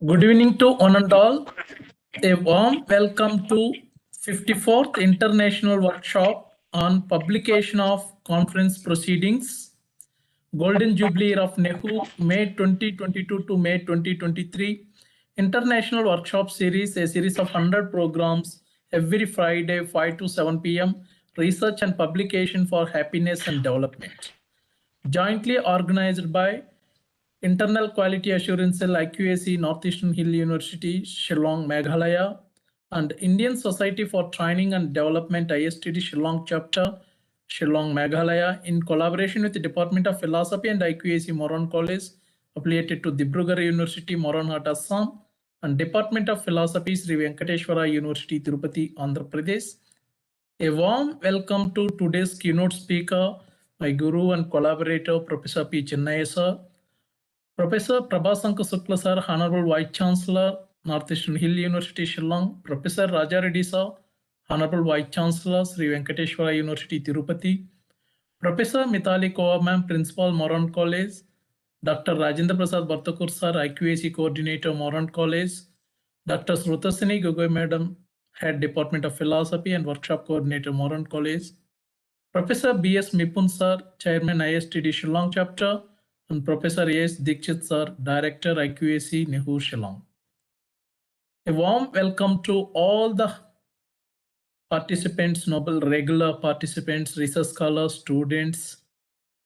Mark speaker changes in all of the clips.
Speaker 1: Good evening to one and all. A warm welcome to 54th International Workshop on Publication of Conference Proceedings, Golden Jubilee Year of NEHU, May 2022 to May 2023, International Workshop Series, a series of 100 programs every Friday, 5 to 7 p.m., research and publication for happiness and development. Jointly organized by Internal Quality Assurance Cell, IQAC, Northeastern Hill University, Shillong, Meghalaya, and Indian Society for Training and Development, ISTD, Shillong Chapter, Shillong, Meghalaya, in collaboration with the Department of Philosophy and IQAC Moran College, affiliated to Dibrugarh University, MORANHAT, ASSAM, and Department of Philosophy, Sri VENKATESWARA University, TIRUPATI, Andhra Pradesh. A warm welcome to today's keynote speaker, my guru and collaborator, Professor P. Chennaiah sir, Professor Prabhasankar Shukla sir, Honorable Vice Chancellor, Northeastern Hill University, Shillong, Professor Raja Reddy sir, Honorable Vice Chancellor, Sri Venkateswara University, Tirupati, Professor Mithali Koa ma'am, Principal, Moran College, Dr. Rajendra Prasad Bartakur sir, IQAC Coordinator, Moran College, Dr. Srutasini Gogoi madam, Head Department of Philosophy and Workshop Coordinator, Moran College, Professor B.S. Mipun sir, Chairman, ISTD, Shillong Chapter, and Professor A.S. Dikshit sir, Director, IQAC, NEHU, Shillong. A warm welcome to all the participants, noble regular participants, research scholars, students,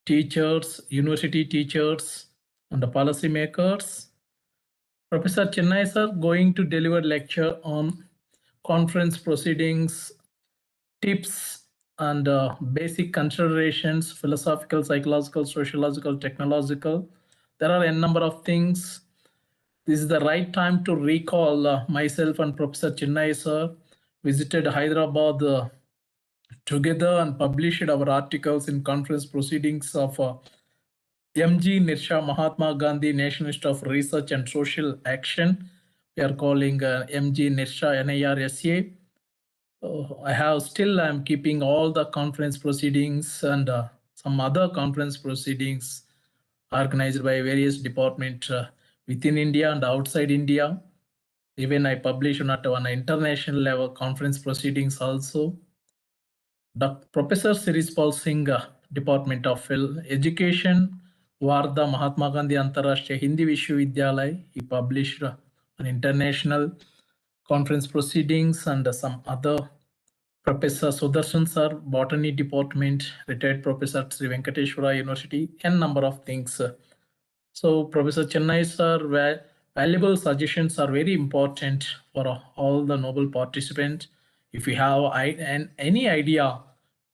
Speaker 1: teachers, university teachers, and the policy makers. Professor Chennaiah sir going to deliver lecture on conference proceedings, tips, and basic considerations, philosophical, psychological, sociological, technological. There are a number of things. This is the right time to recall myself and Professor Chennaiah sir visited Hyderabad together and published our articles in conference proceedings of MG Nirsha Mahatma Gandhi, Nationalist of Research and Social Action. We are calling MG Nirsha NIRSA. I'm keeping all the conference proceedings and some other conference proceedings organized by various departments within India and outside India. Even I publish on an international level conference proceedings also. Professor Sirispal Singh, Department of Education, Wardha Mahatma Gandhi Antarashtriya Hindi Vishwavidyalaya. He published an international conference proceedings and some other. Professor Sudarshan sir, Botany Department, retired Professor Sri Venkateswara University, and number of things. So Professor Chennaiah sir, valuable suggestions are very important for all the noble participants. If you have any idea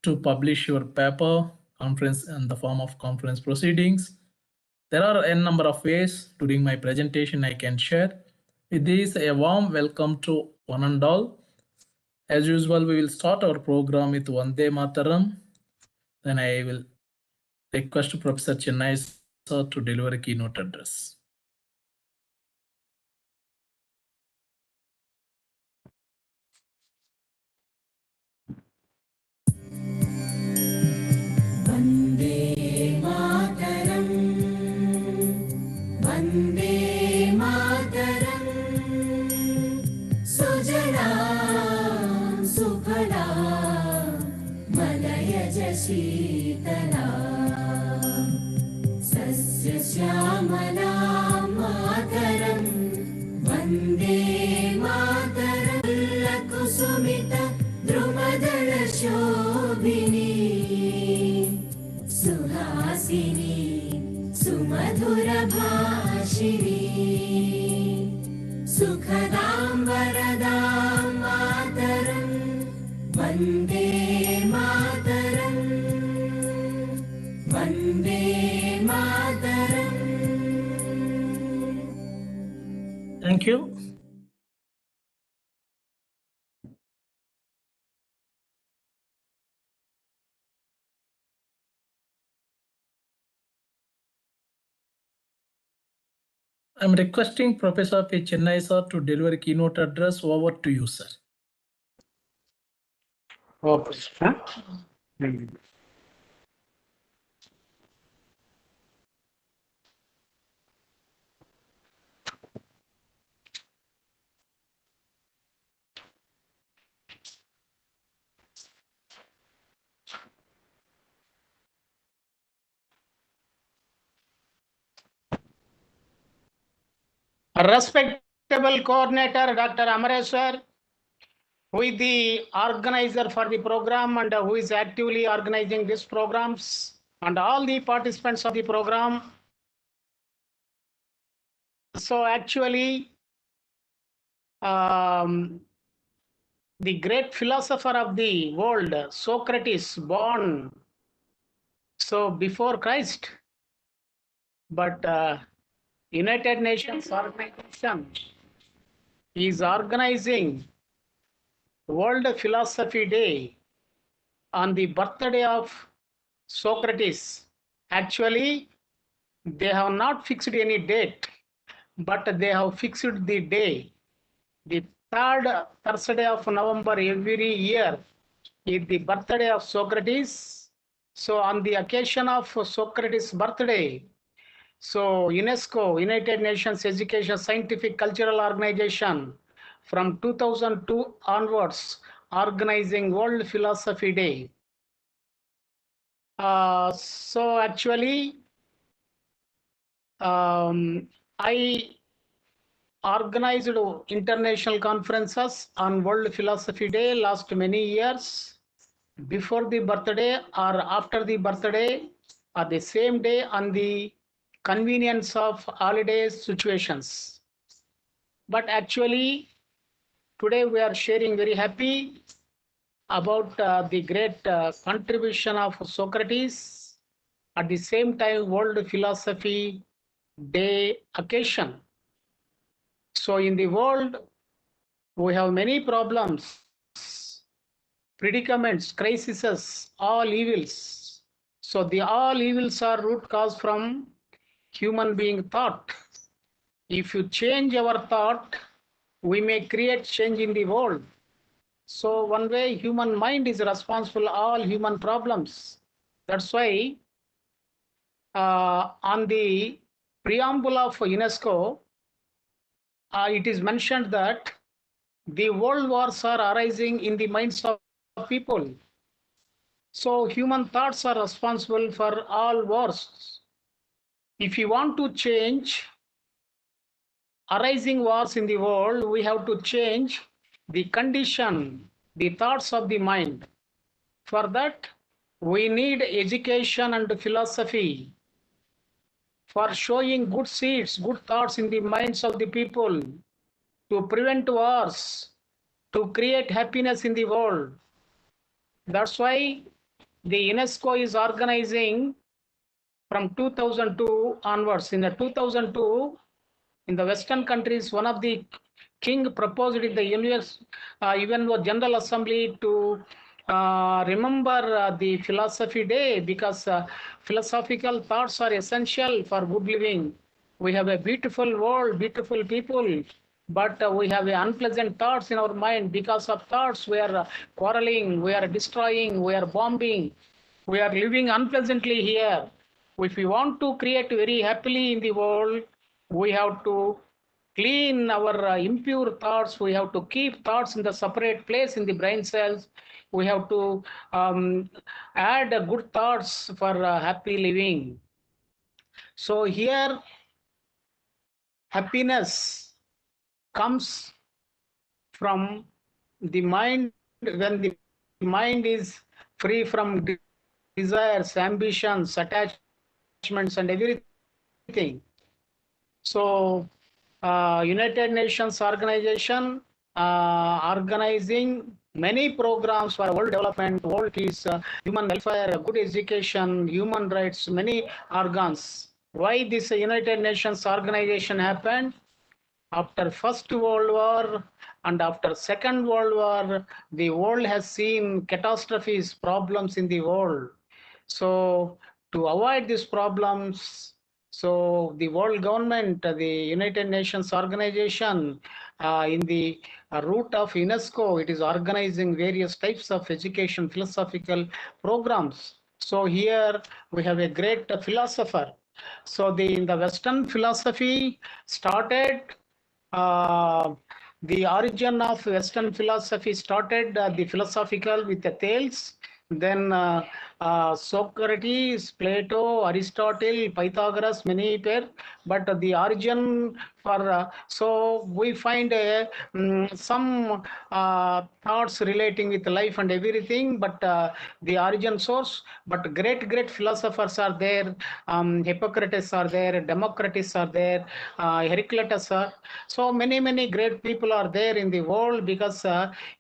Speaker 1: to publish your paper, conference in the form of conference proceedings, there are a number of ways. During my presentation I can share. With this, a warm welcome to one and all. As usual, we will start our program with Vande Mataram. Then I will request Professor Chennaiah sir to deliver a keynote address.
Speaker 2: Vande Mataram, Vande Mataram, Sujalam Sukhalam, Malayaj Sheetalam, Sasya Syamalam Mataram, Vande Mataram, Lakusumita Drumadala Shobhini, Suhasini, Sumadhura Bhashini, Sukhadam Varadam Mataram, Vande Mataram, Vande Mataram.
Speaker 1: Thank you. I'm requesting Professor P. Chennaiah sir to deliver a keynote address. Over to you, sir.
Speaker 3: Okay. Respectable coordinator, Dr. Amareshwar, who is the organizer for the program and who is actively organizing these programs, and all the participants of the program. So actually, the great philosopher of the world, Socrates, born so before Christ, but United Nations organization is organizing World Philosophy Day on the birthday of Socrates. Actually, they have not fixed any date, but they have fixed the day. The third Thursday of November every year is the birthday of Socrates. So on the occasion of Socrates' birthday, so UNESCO, United Nations Education, Scientific, Cultural Organization, from 2002 onwards, organizing World Philosophy Day. So actually, I organized international conferences on World Philosophy Day last many years, before the birthday or after the birthday or the same day on the convenience of holiday situations. But actually, today we are sharing very happy about the great contribution of Socrates at the same time World Philosophy Day occasion. So in the world, we have many problems, predicaments, crises, all evils. So the all evils are root cause from human being thought. If you change our thought, we may create change in the world. So one way human mind is responsible all human problems. That's why on the preamble of UNESCO, it is mentioned that the world wars are arising in the minds of people. So human thoughts are responsible for all wars. If you want to change arising wars in the world, we have to change the condition, the thoughts of the mind. For that, we need education and philosophy for showing good seeds, good thoughts in the minds of the people, to prevent wars, to create happiness in the world. That's why the UNESCO is organizing from 2002 onwards. In the 2002, in the Western countries, one of the king proposed in the US, even the General Assembly to remember the philosophy day, because philosophical thoughts are essential for good living. We have a beautiful world, beautiful people, but we have unpleasant thoughts in our mind. Because of thoughts, we are quarreling, we are destroying, we are bombing, we are living unpleasantly here. If we want to create very happily in the world, we have to clean our impure thoughts. We have to keep thoughts in the separate place in the brain cells. We have to add good thoughts for happy living. So here, happiness comes from the mind. When the mind is free from desires, ambitions, attachments, and everything. So United Nations organization organizing many programs for world development, world peace, human welfare, good education, human rights, many organs. Why this United Nations organization happened? After First World War and after Second World War, the world has seen catastrophes, problems in the world. So to avoid these problems, so the world government, the United Nations organization, in the route of UNESCO, it is organizing various types of education, philosophical programs. So here we have a great philosopher. So in the Western philosophy started, the origin of Western philosophy started the philosophical with the Thales, then Socrates, Plato, Aristotle, Pythagoras, many pair. But the origin So we find some thoughts relating with life and everything, but the origin source. But great philosophers are there. Hippocrates are there. Democritus are there. Heraclitus are. So many great people are there in the world, because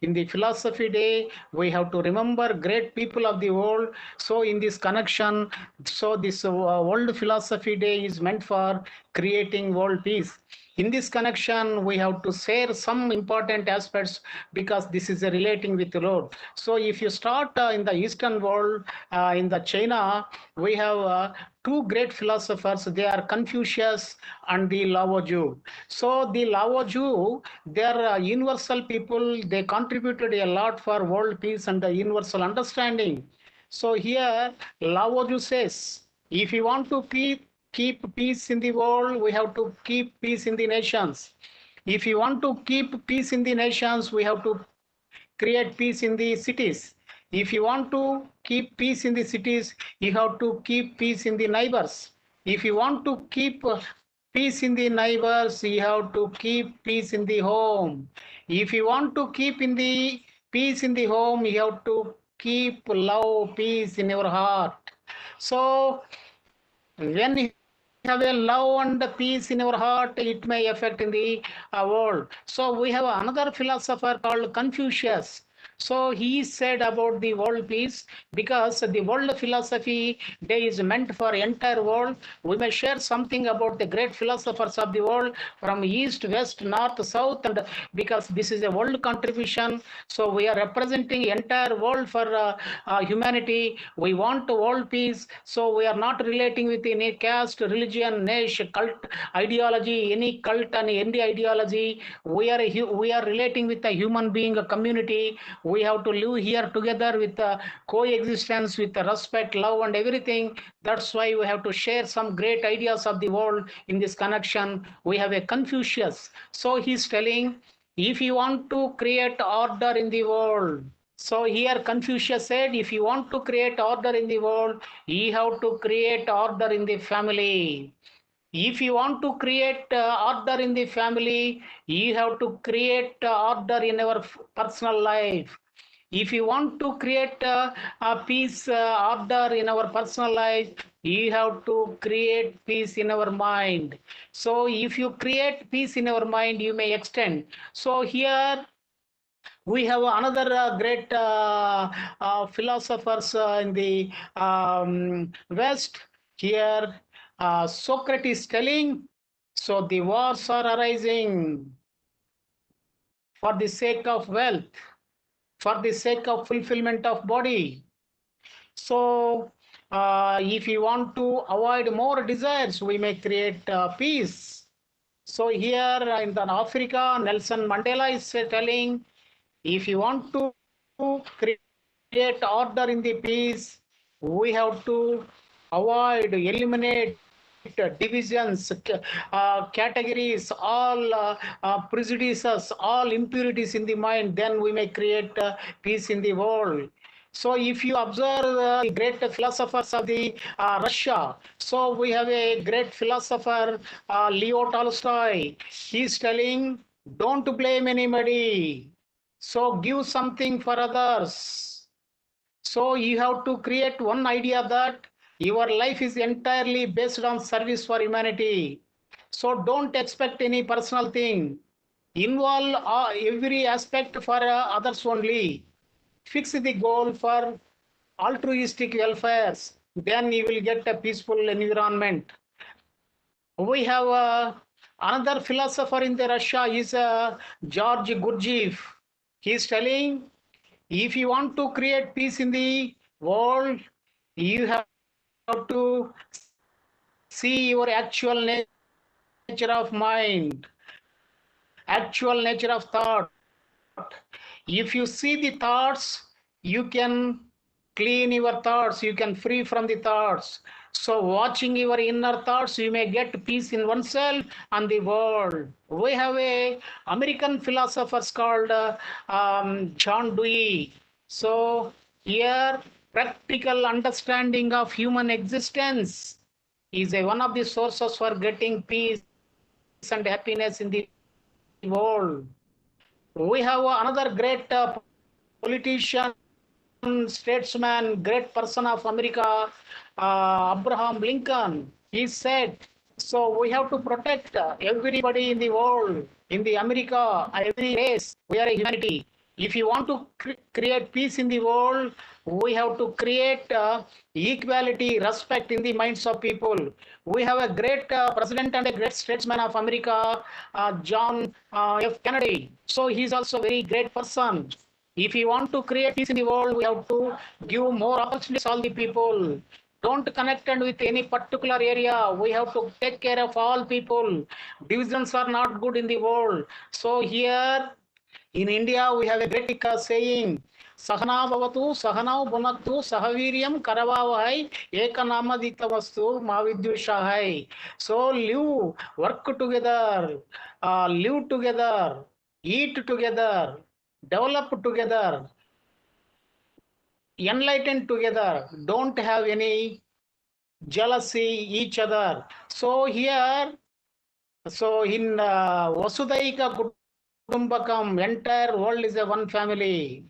Speaker 3: in the philosophy day we have to remember great people of the world. So in this connection, so this World Philosophy Day is meant for creating world peace. In this connection, we have to share some important aspects, because this is relating with the road. So if you start in the Eastern world, in the China, we have two great philosophers. They are Confucius and the Lao Tzu. So the Lao Tzu, they are universal people. They contributed a lot for world peace and the universal understanding. So here Lao Tzu says, if you want to keep peace in the world, we have to keep peace in the nations. If you want to keep peace in the nations, we have to create peace in the cities. If you want to keep peace in the cities, you have to keep peace in the neighbors. If you want to keep peace in the neighbors, you have to keep peace in the home. If you want to keep in the peace in the home, you have to keep love, peace in your heart. So when you have a love and peace in your heart, it may affect in the world. So we have another philosopher called Confucius. So he said about the world peace, because the World Philosophy Day is meant for entire world. We may share something about the great philosophers of the world from east, west, north, south, and because this is a world contribution. So we are representing entire world for humanity. We want world peace. So we are not relating with any caste, religion, niche, cult, ideology, any cult and any ideology. We are relating with a human being, a community. We have to live here together with coexistence, with respect, love, and everything. That's why we have to share some great ideas of the world in this connection. We have a Confucius. So he's telling, if you want to create order in the world, so here Confucius said, if you want to create order in the world, you have to create order in the family. If you want to create order in the family, you have to create order in our personal life. If you want to create a peace, order in our personal life, you have to create peace in our mind. So if you create peace in our mind, you may extend. So here we have another great philosophers in the West. Here Socrates telling, so the wars are arising for the sake of wealth, for the sake of fulfillment of body. So if you want to avoid more desires, we may create peace. So here in the Africa, Nelson Mandela is telling, if you want to create order in the peace, we have to avoid, eliminate divisions, categories, all prejudices, all impurities in the mind. Then we may create peace in the world. So if you observe the great philosophers of the Russia, so we have a great philosopher, Leo Tolstoy. He's telling, don't blame anybody. So give something for others. So you have to create one idea that your life is entirely based on service for humanity. So don't expect any personal thing. Involve every aspect for others only. Fix the goal for altruistic welfares. Then you will get a peaceful environment. We have another philosopher in the Russia is George Gurdjieff. He is telling, if you want to create peace in the world, you have to see your actual nature of mind, actual nature of thought. If you see the thoughts, you can clean your thoughts, you can free from the thoughts. So watching your inner thoughts, you may get peace in oneself and the world. We have a American philosophers called John Dewey. So here, practical understanding of human existence is one of the sources for getting peace. and happiness in the world. We have another great politician, statesman, great person of America, Abraham Lincoln. He said, so we have to protect everybody in the world, in the America, every race. We are a humanity. If you want to create peace in the world, we have to create equality, respect in the minds of people. We have a great president and a great statesman of America, John F. Kennedy. So he's also a very great person. If we want to create peace in the world, we have to give more opportunities to all the people. Don't connect with any particular area. We have to take care of all people. Divisions are not good in the world. So here in India, we have a great saying, Sahana Bhavatu, Sahanau Bunaktu, Sahaviryam Karavavahai, Ekanamaditavastu, Mavidyushahai. So live, work together, live together, eat together, develop together, enlighten together. Don't have any jealousy each other. So here, so in Vasudaika Kutumbakam, entire world is a one family.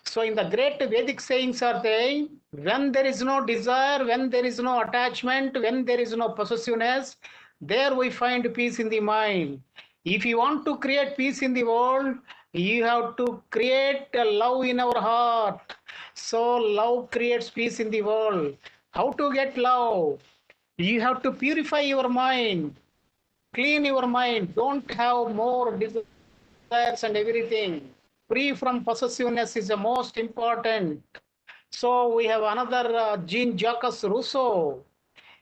Speaker 3: So in the great Vedic sayings are they, when there is no desire, when there is no attachment, when there is no possessiveness, there we find peace in the mind. If you want to create peace in the world, you have to create a love in our heart. So love creates peace in the world. How to get love? You have to purify your mind, clean your mind. Don't have more desires and everything. Free from possessiveness is the most important. So we have another Jean-Jacques Rousseau.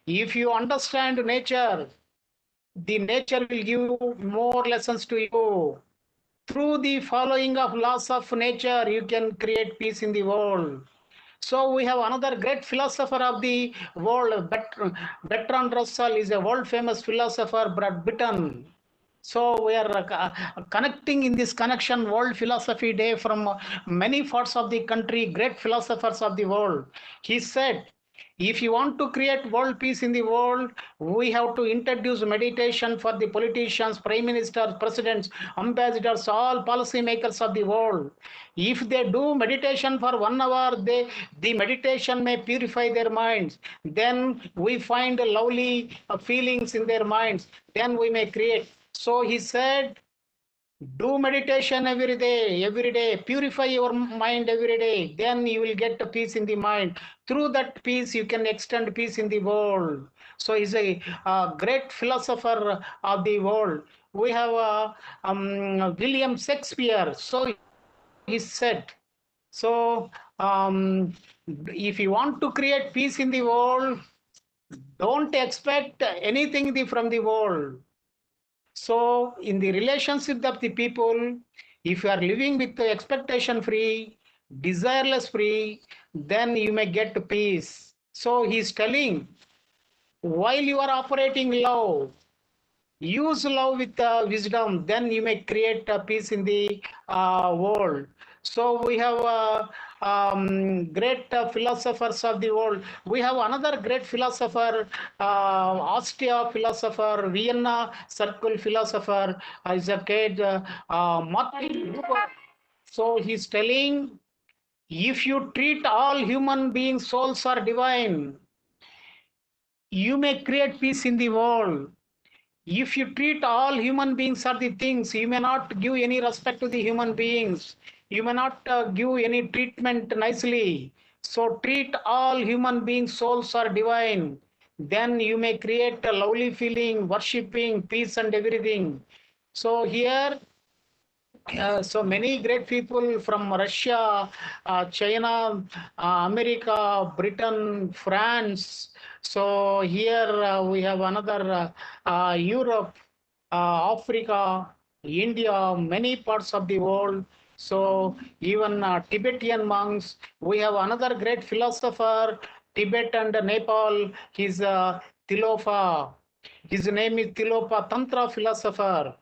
Speaker 3: If you understand nature, the nature will give you more lessons to you. Through the following of laws of nature, you can create peace in the world. So we have another great philosopher of the world, Bertrand Russell is a world famous philosopher, Britain. So we are connecting in this connection World Philosophy Day from many parts of the country, great philosophers of the world. He said, if you want to create world peace in the world, we have to introduce meditation for the politicians, prime ministers, presidents, ambassadors, all policy makers of the world. If they do meditation for 1 hour, the meditation may purify their minds. Then we find lovely feelings in their minds. Then we may create. So he said, do meditation every day, purify your mind every day, then you will get peace in the mind. Through that peace, you can extend peace in the world. So he's a great philosopher of the world. We have William Shakespeare. So he said, so if you want to create peace in the world, don't expect anything from the world. So in the relationship of the people, if you are living with the expectation free, desireless free, then you may get peace. So he is telling, while you are operating love, use love with wisdom, then you may create peace in the world. So we have great philosophers of the world. We have another great philosopher, Austria philosopher, Vienna Circle philosopher, is a kid, Martin Buber. So he's telling, if you treat all human beings, souls are divine, you may create peace in the world. If you treat all human beings are the things, you may not give any respect to the human beings. You may not give any treatment nicely. So treat all human beings, souls are divine. Then you may create a lovely feeling, worshipping, peace and everything. So here, so many great people from Russia, China, America, Britain, France. So here we have another Europe, Africa, India, many parts of the world. So even Tibetan monks. We have another great philosopher, Tibet and Nepal. He's Tilopa. His name is Tilopa, Tantra philosopher.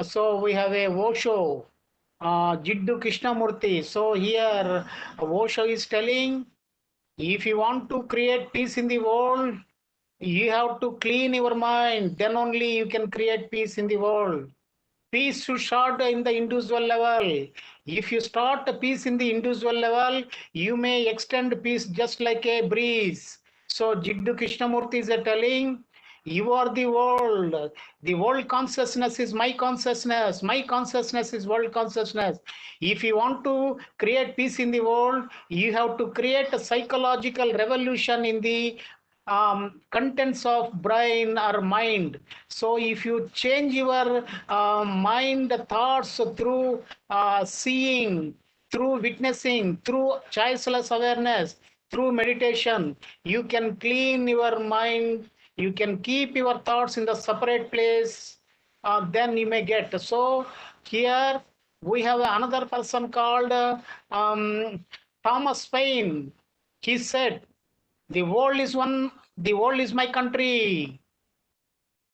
Speaker 3: So we have a Osho, Jiddu Krishnamurti. So here Osho is telling, if you want to create peace in the world, You have to clean your mind, then only you can create peace in the world. Peace should start in the individual level. If you start the peace in the individual level, you may extend peace just like a breeze. So Jiddu Krishnamurti is telling, you are the world. The world consciousness is my consciousness. My consciousness is world consciousness. If you want to create peace in the world, you have to create a psychological revolution in the contents of brain or mind. So if you change your mind thoughts through seeing, through witnessing, through choiceless awareness, through meditation, you can clean your mind, you can keep your thoughts in the separate place, then you may get. So here we have another person called Thomas Paine. He said, the world is one, the world is my country.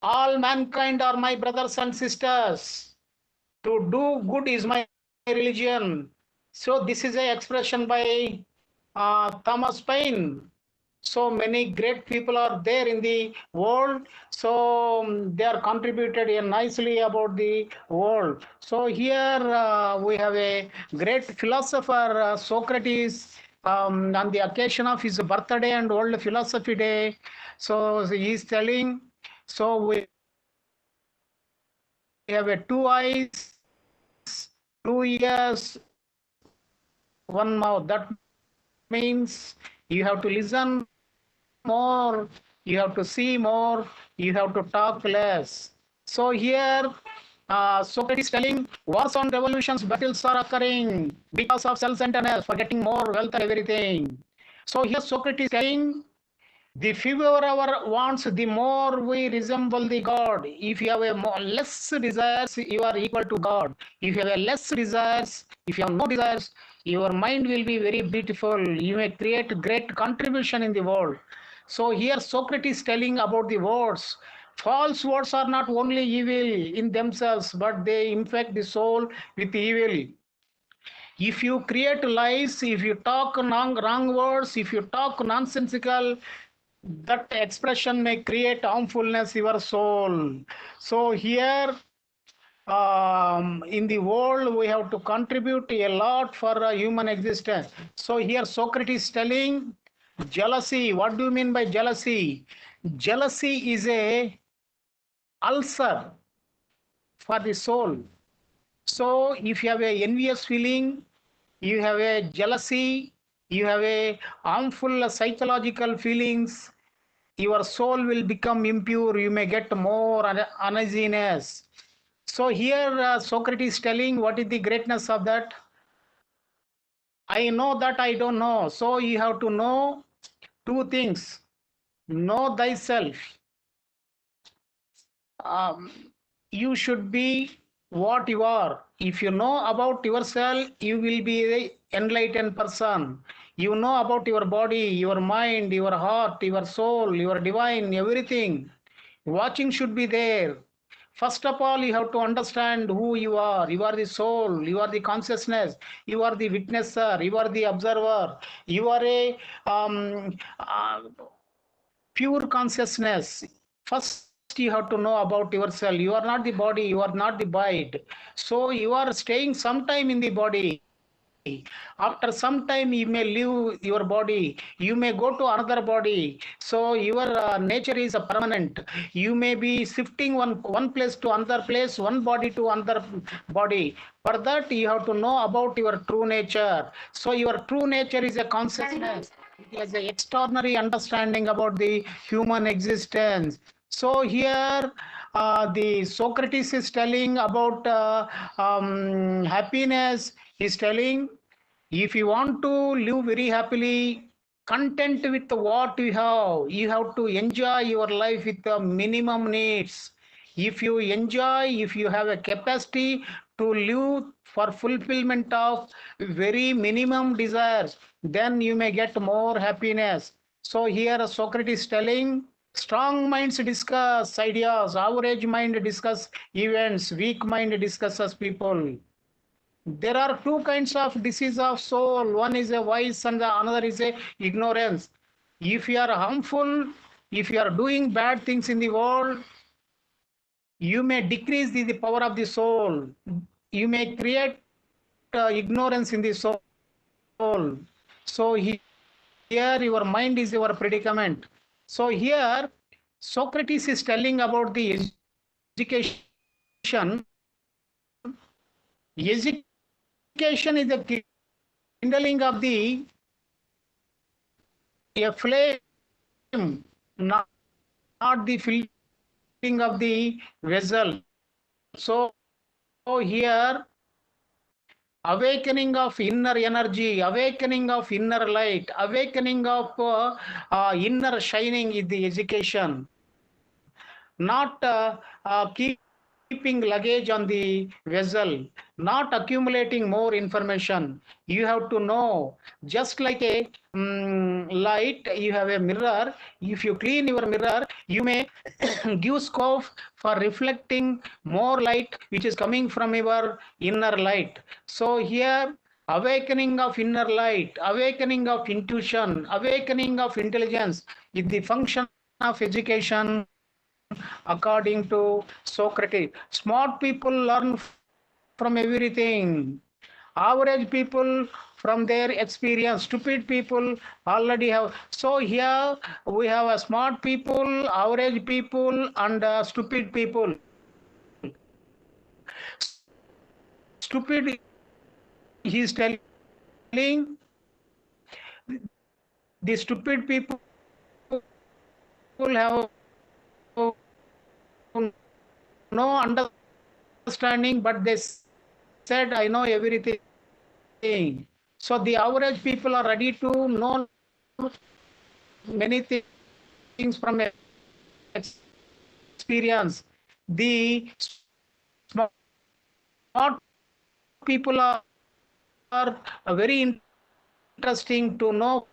Speaker 3: All mankind are my brothers and sisters. To do good is my religion. So this is an expression by Thomas Paine. So many great people are there in the world. So they are contributed nicely about the world. So here we have a great philosopher, Socrates, on the occasion of his birthday and World Philosophy Day. So he is telling, so we have a two eyes, 2 ears, one mouth. That means you have to listen more, you have to see more, you have to talk less. So here Socrates telling wars and revolutions, battles are occurring because of self-centeredness, for getting more wealth and everything. So here Socrates telling, the fewer our wants, the more we resemble the God. If you have a less desires, you are equal to God. If you have a less desires, if you have no desires, your mind will be very beautiful. You may create great contribution in the world. So here Socrates telling about the words. False words are not only evil in themselves, but they infect the soul with evil. If you create lies, if you talk wrong words, if you talk nonsensical, that expression may create harmfulness your soul. So here in the world we have to contribute a lot for human existence. So here Socrates telling jealousy. What do you mean by jealousy? Jealousy is a ulcer for the soul. So if you have a envious feeling, you have a jealousy, you have a harmful psychological feelings, your soul will become impure, you may get more uneasiness. So here Socrates telling what is the greatness of that? I know that I don't know. So you have to know two things. Know thyself. You should be what you are. If you know about yourself, you will be an enlightened person. You know about your body, your mind, your heart, your soul, your divine, everything. Watching should be there. First of all, you have to understand who you are. You are the soul, you are the consciousness, you are the witnesser, you are the observer, you are a pure consciousness. First, you have to know about yourself. You are not the body, you are not the mind. So you are staying sometime in the body. After some time, you may leave your body. You may go to another body. So your nature is permanent. You may be shifting one place to another place, one body to another body. For that, you have to know about your true nature. So your true nature is a consciousness. It has an extraordinary understanding about the human existence. So here the Socrates is telling about happiness. He's telling, if you want to live very happily, content with what you have to enjoy your life with the minimum needs. If you enjoy, if you have a capacity to live for fulfillment of very minimum desires, then you may get more happiness. So here Socrates is telling, strong minds discuss ideas, average mind discuss events, weak mind discusses people. There are two kinds of disease of soul. One is a vice and the another is a ignorance. If you are harmful, if you are doing bad things in the world, you may decrease the power of the soul. You may create ignorance in the soul. So here your mind is your predicament. So here Socrates is telling about the education. Education is the kindling of the a flame, not the filling of the vessel. So here awakening of inner energy, awakening of inner light, awakening of inner shining is the education. Not keeping luggage on the vessel, not accumulating more information. You have to know, just like a light, you have a mirror. If you clean your mirror, you may give scope for reflecting more light which is coming from your inner light. So here awakening of inner light, awakening of intuition, awakening of intelligence is the function of education. According to Socrates, smart people learn from everything. Average people from their experience. Stupid people already have. So here we have a smart people, average people, and stupid people. Stupid, he is telling the stupid people have no understanding, but they said, I know everything. So the average people are ready to know many things from experience. The smart people are very interesting to know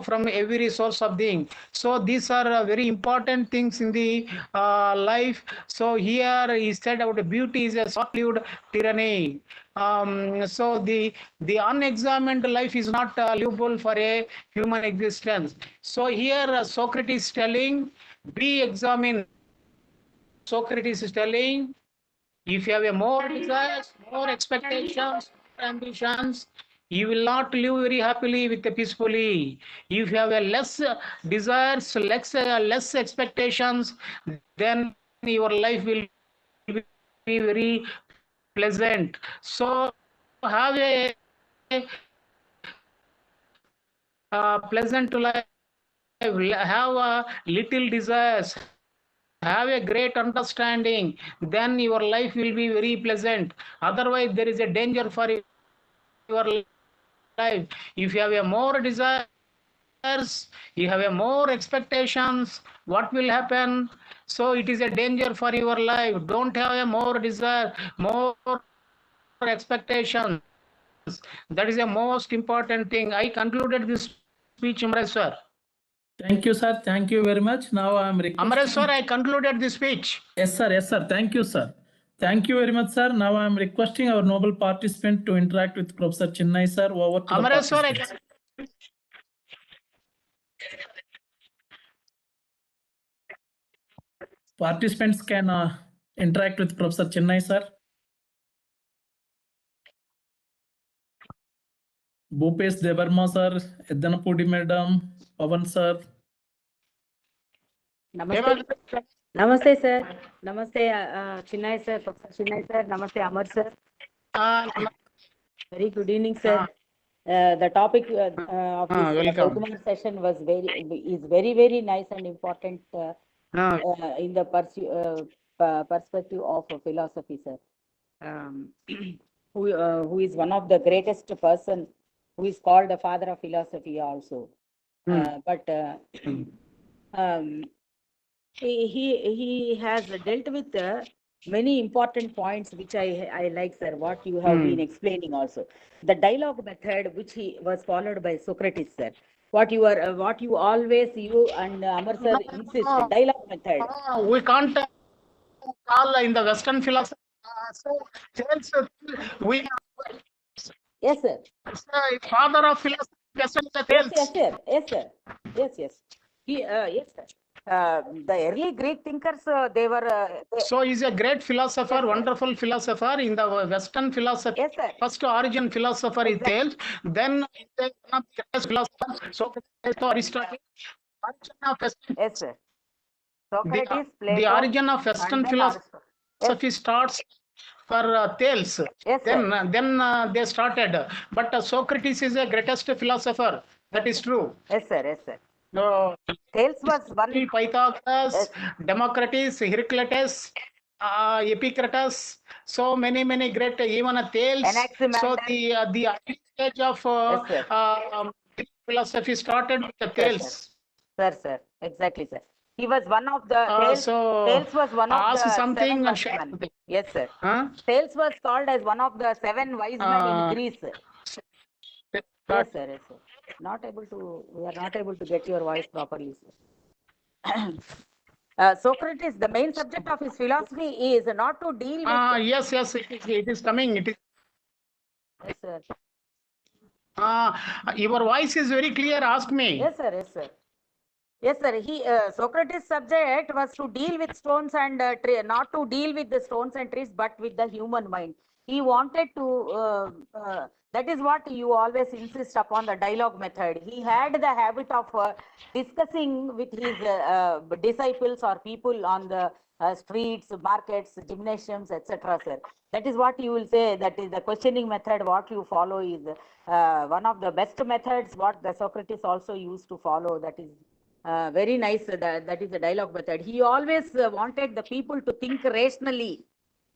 Speaker 3: from every source of being. So these are very important things in the life. So here he said about beauty is a short-lived tyranny. So the unexamined life is not livable for a human existence. So here Socrates is telling, be examined. Socrates is telling, if you have a more desires, more expectations, more ambitions, you will not live very happily with the peacefully. If you have a less desires, less expectations, then your life will be very pleasant. So have a pleasant life, have a little desires, have a great understanding, then your life will be very pleasant. Otherwise, there is a danger for your life. If you have a more desires, you have a more expectations, what will happen? So it is a danger for your life. Don't have a more desire, more expectations. That is the most important thing. I concluded this speech, Amresh sir.
Speaker 1: Thank you, sir. Thank you very much. Now I am requesting.
Speaker 3: Amresh sir, I concluded this speech.
Speaker 1: Yes, sir. Yes, sir. Thank you, sir. Thank you very much, sir. Now I am requesting our noble participant to interact with Professor Chinnai, sir. Over to the
Speaker 3: Amresh sir,
Speaker 1: participants. Participants can interact with Professor Chinnai, sir. Bhupesh Devarma, sir. Eddanapudi, madam. Pavan, sir.
Speaker 4: Namaste. Namaste, sir. Namaste, Chinnai, sir. Professor Chinnai, sir. Namaste, Amar, sir. Very good evening, sir. The topic of this webinar session was very nice and important in the perspective of philosophy, sir. Who is one of the greatest person who is called the father of philosophy also. But he has dealt with many important points which I like, sir, what you have been explaining also. The dialogue method which he was followed by Socrates, sir. What you always, you and Amar sir insist, dialogue method.
Speaker 3: We can't call in the Western philosophy. So we
Speaker 4: Yes, sir.
Speaker 3: father of philosophy.
Speaker 4: Yes, sir. Yes, sir. Yes. Yes, sir. The early Greek thinkers, they were.
Speaker 3: So he's a great philosopher,
Speaker 4: Yes, sir.
Speaker 3: wonderful philosopher in the Western philosophy.
Speaker 4: Yes, sir.
Speaker 3: First origin philosopher is
Speaker 4: Exactly.
Speaker 3: Thales, then one of the greatest philosophers, Socrates, Aristotle. Origin of Western,
Speaker 4: Yes, sir. Socrates,
Speaker 3: the
Speaker 4: Plato,
Speaker 3: origin of
Speaker 4: and
Speaker 3: Western
Speaker 4: then Aristotle. Yes,
Speaker 3: philosophy starts for Thales.
Speaker 4: yes, sir.
Speaker 3: Then they started. But Socrates is the greatest philosopher. That is true.
Speaker 4: Yes, sir. Yes, sir.
Speaker 3: No,
Speaker 4: Thales was one.
Speaker 3: Pythagoras,
Speaker 4: Yes,
Speaker 3: Democritus, Heraclitus, Epictetus, so many great, even a Thales. So
Speaker 4: Anaximander.
Speaker 3: the early stage of
Speaker 4: Yes, sir.
Speaker 3: philosophy started with the
Speaker 4: Sir,
Speaker 3: Thales.
Speaker 4: sir. Exactly, sir. He was one of the Thales.
Speaker 3: So
Speaker 4: Thales was one of
Speaker 3: ask
Speaker 4: the
Speaker 3: something
Speaker 4: seven
Speaker 3: and
Speaker 4: wise
Speaker 3: share
Speaker 4: men.
Speaker 3: something.
Speaker 4: Yes, sir.
Speaker 3: Huh?
Speaker 4: Thales was called as one of the 7 wise men in
Speaker 3: Uh,
Speaker 4: Greece. Yes, sir. Yes, sir. Not able to. We are not able to get your voice properly, sir. Socrates, the main subject of his philosophy is not to deal with.
Speaker 3: yes, it is coming. It is.
Speaker 4: Yes, sir.
Speaker 3: Your voice is very clear. Ask me.
Speaker 4: Yes, sir. Yes, sir. Yes, sir. Socrates' subject was to deal with stones and not to deal with the stones and trees, but with the human mind. He wanted to. That is what you always insist upon, the dialogue method. He had the habit of discussing with his disciples or people on the streets, markets, gymnasiums, etc. Sir, that is what you will say. That is the questioning method. What you follow is one of the best methods. What the Socrates also used to follow. That is. Very nice. That is the dialogue method. He always wanted the people to think rationally.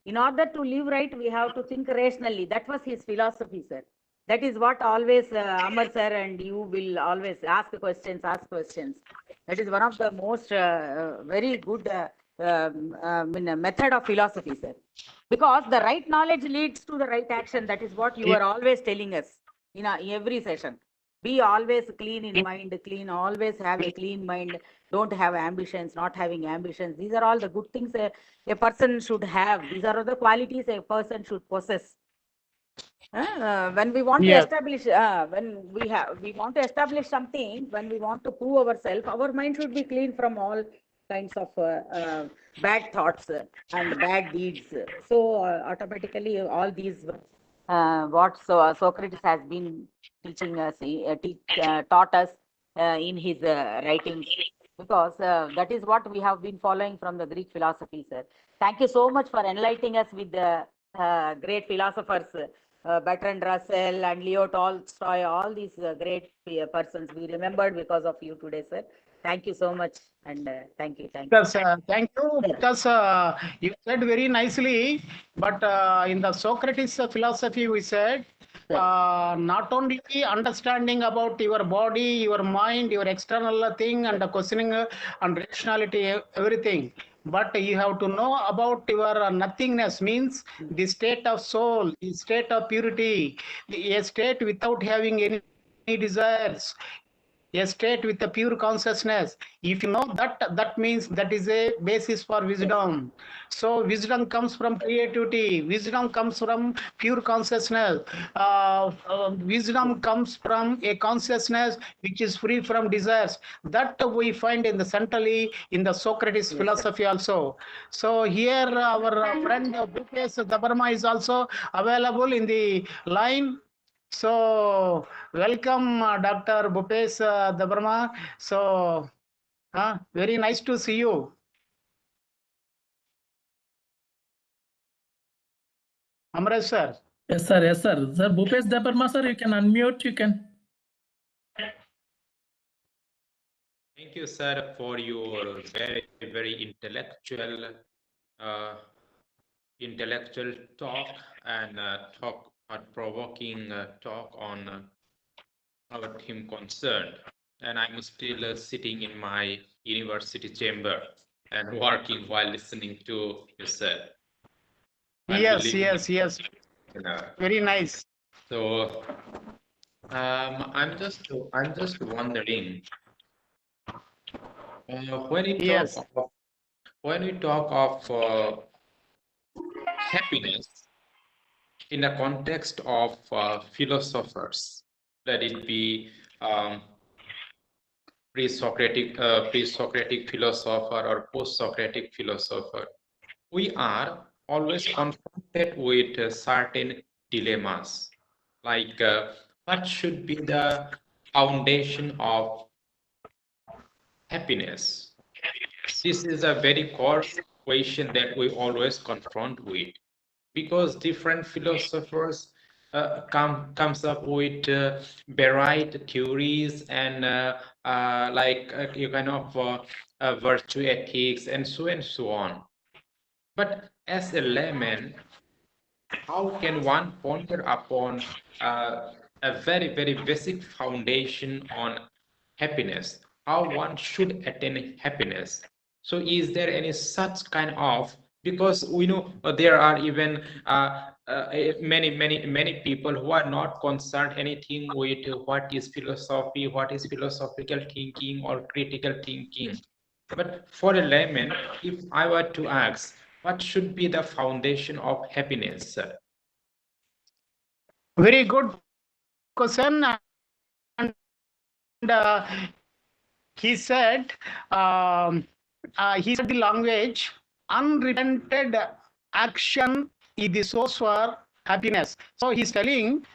Speaker 4: In order to live right, we have to think rationally. That was his philosophy, sir. That is what always Amar sir and you will always ask questions. That is one of the most very good method of philosophy, sir. Because the right knowledge leads to the right action. That is what you are always telling us in every session. Be always clean in mind, always have a clean mind, don't have ambitions, not having ambitions. These are all the good things a person should have. These are the qualities a person should possess. When we want to establish, when we want to establish something, when we want to prove ourselves, our mind should be clean from all kinds of bad thoughts and bad deeds. So automatically, all these what Socrates has been teaching us, taught us in his writings, because that is what we have been following from the Greek philosophy, sir. Thank you so much for enlightening us with the great philosophers, Bertrand Russell and Leo Tolstoy, all these great persons we remembered because of you today, sir. Thank you so much, and thank you.
Speaker 3: Because, thank you, because you said very nicely, but in the Socrates philosophy, we said, not only understanding about your body, your mind, your external thing, and the questioning and rationality, everything, but you have to know about your nothingness, means the state of soul, the state of purity, a state without having any desires, a state with a pure consciousness. If you know that, that means that is a basis for wisdom. So wisdom comes from creativity, wisdom comes from pure consciousness, wisdom comes from a consciousness which is free from desires. That we find in the centrally in the Socrates philosophy also. So here our friend Bhupesh Dabarma is also available in the line. So welcome, Dr. Bhupesh Dabarma. So very nice to see you. Amresh sir.
Speaker 1: Yes, sir. Yes, sir. Sir, Bhupesh Dabarma, sir, you can unmute. You can.
Speaker 5: Thank you, sir, for your very intellectual talk and thought-provoking talk on our theme concerned. And I'm still sitting in my university chamber and working while listening to you, sir.
Speaker 3: Yes. Very nice.
Speaker 5: So I'm just wondering, when we talk of happiness in the context of philosophers, let it be pre-Socratic philosopher or post-Socratic philosopher, we are always confronted with certain dilemmas, like what should be the foundation of happiness? This is a very core question that we always confront with, because different philosophers comes up with varied theories and you kind of virtue ethics and so on. But as a layman, how can one ponder upon a very basic foundation on happiness? How one should attain happiness? So, is there any such kind of, because we know there are even many people who are not concerned anything with what is philosophy, what is philosophical thinking or critical thinking. But for a layman, if I were to ask, what should be the foundation of happiness?
Speaker 3: Very good question. And he said the language, unrepented action is the source for happiness. So he's telling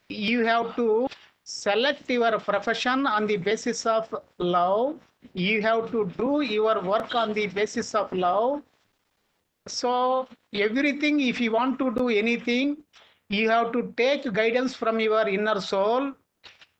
Speaker 3: you have to select your profession on the basis of love. You have to do your work on the basis of love. So everything, if you want to do anything, you have to take guidance from your inner soul.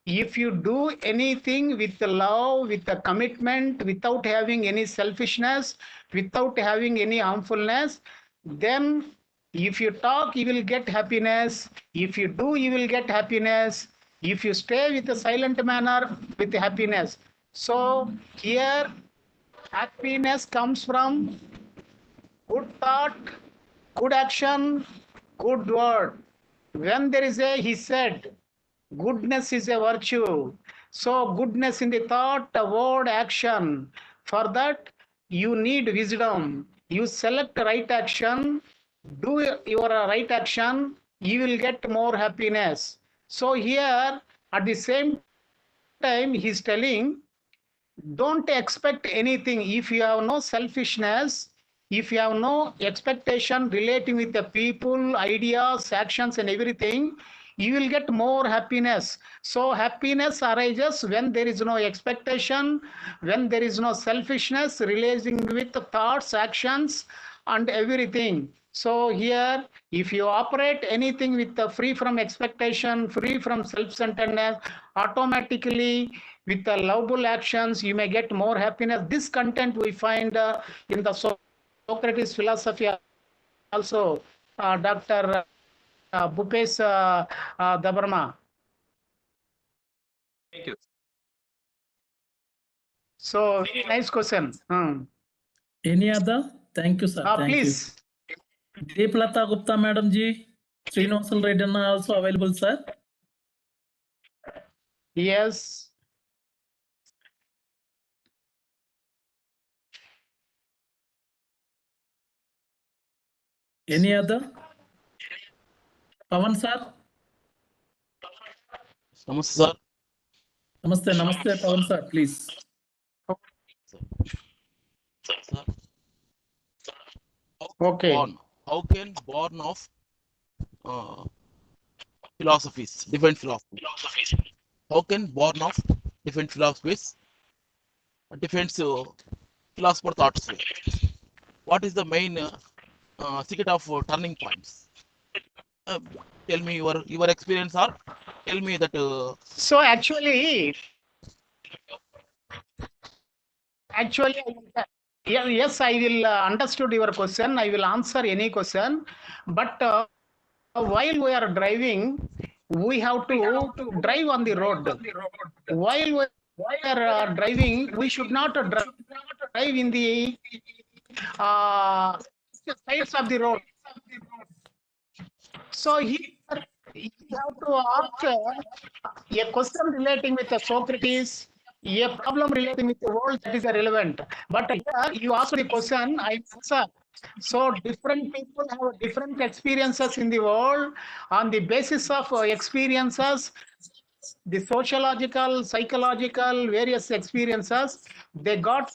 Speaker 3: If you do anything with the love, with the commitment, without having any selfishness, without having any harmfulness, then if you talk, you will get happiness. If you do, you will get happiness. If you stay with a silent manner, with happiness. So here, happiness comes from good thought, good action, good word. When there is he said, goodness is a virtue. So goodness in the thought, word, action. For that, you need wisdom. You select right action, do your right action, you will get more happiness. So here, at the same time, he's telling, don't expect anything. If you have no selfishness, if you have no expectation relating with the people, ideas, actions, and everything, you will get more happiness. So happiness arises when there is no expectation, when there is no selfishness relating with the thoughts, actions, and everything. So here, if you operate anything with the free from expectation, free from self-centeredness, automatically with the lovable actions, you may get more happiness. This content we find in the Socrates philosophy also, Dr. Bhupesh Dabarma.
Speaker 5: Thank you.
Speaker 3: So, very nice question.
Speaker 1: Any other? Thank you, sir. Thank
Speaker 3: Please.
Speaker 1: you. Deeplata Gupta, Madam Ji. Srinivasal Reddy also available, sir.
Speaker 3: Yes.
Speaker 1: Any other? Pavan, sir.
Speaker 6: Namaste, sir.
Speaker 1: Namaste, Pavan, sir, please.
Speaker 6: Sir.
Speaker 3: Okay.
Speaker 6: How can born of philosophies, different philosophies? How can born of different philosophies, different philosopher thoughts? What is the main secret of turning points? Tell me your experience, or tell me that.
Speaker 3: So actually, yes, I will understood your question. I will answer any question. But while we are driving, we have to drive on the road. While we are driving, we should not drive in the sides of the road. So here you have to ask a question relating with the Socrates, a problem relating with the world that is relevant. But here you ask the question, I answer. So different people have different experiences in the world. On the basis of experiences, the sociological, psychological, various experiences, they got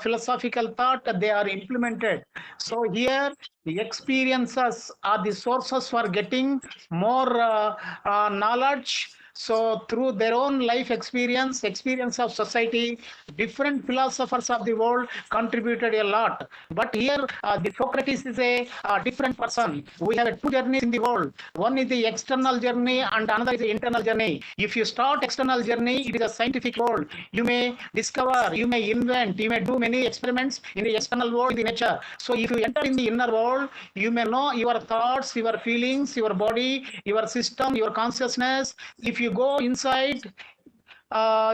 Speaker 3: philosophical thought, they are implemented. So here, the experiences are the sources for getting more knowledge. So through their own life experience, experience of society, different philosophers of the world contributed a lot. But here, the Socrates is a different person. We have two journeys in the world. One is the external journey and another is the internal journey. If you start external journey, it is a scientific world. You may discover, you may invent, you may do many experiments in the external world, in the nature. So if you enter in the inner world, you may know your thoughts, your feelings, your body, your system, your consciousness. If you go inside,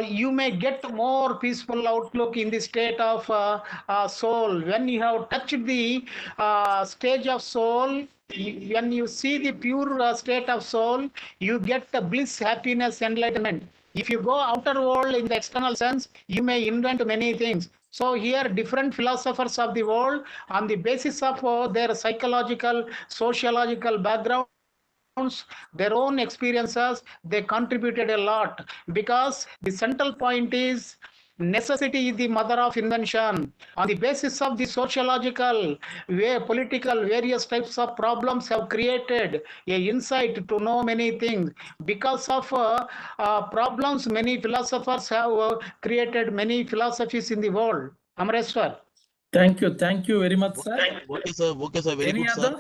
Speaker 3: you may get more peaceful outlook in the state of soul. When you have touched the stage of soul, when you see the pure state of soul, you get the bliss, happiness, enlightenment. If you go outer world in the external sense, you may invent many things. So here, different philosophers of the world, on the basis of their psychological, sociological background, their own experiences, they contributed a lot, because the central point is necessity is the mother of invention. On the basis of the sociological, political, various types of problems have created a insight to know many things. Because of problems, many philosophers have created many philosophies in the world. Amreshwar.
Speaker 1: Thank you very much, sir.
Speaker 6: Okay, sir. Okay, sir. Very
Speaker 1: Any
Speaker 6: good, sir.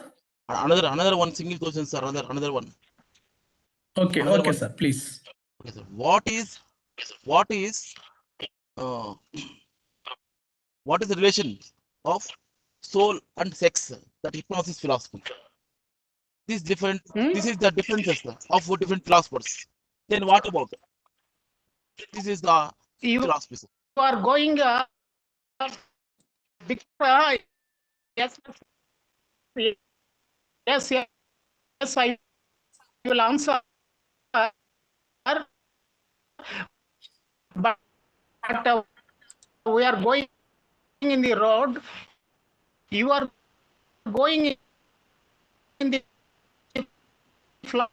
Speaker 1: other?
Speaker 6: Another one single question, sir. Another one.
Speaker 1: Okay,
Speaker 6: Another
Speaker 1: okay,
Speaker 6: one.
Speaker 1: sir, please.
Speaker 6: Okay, sir. What is the relation of soul and sex that hypnosis philosophy? This is the differences of different philosophers. Then what about it? This is the philosophy, sir.
Speaker 3: You are going yes, I will answer. But we are going in the road. You are going in the flight.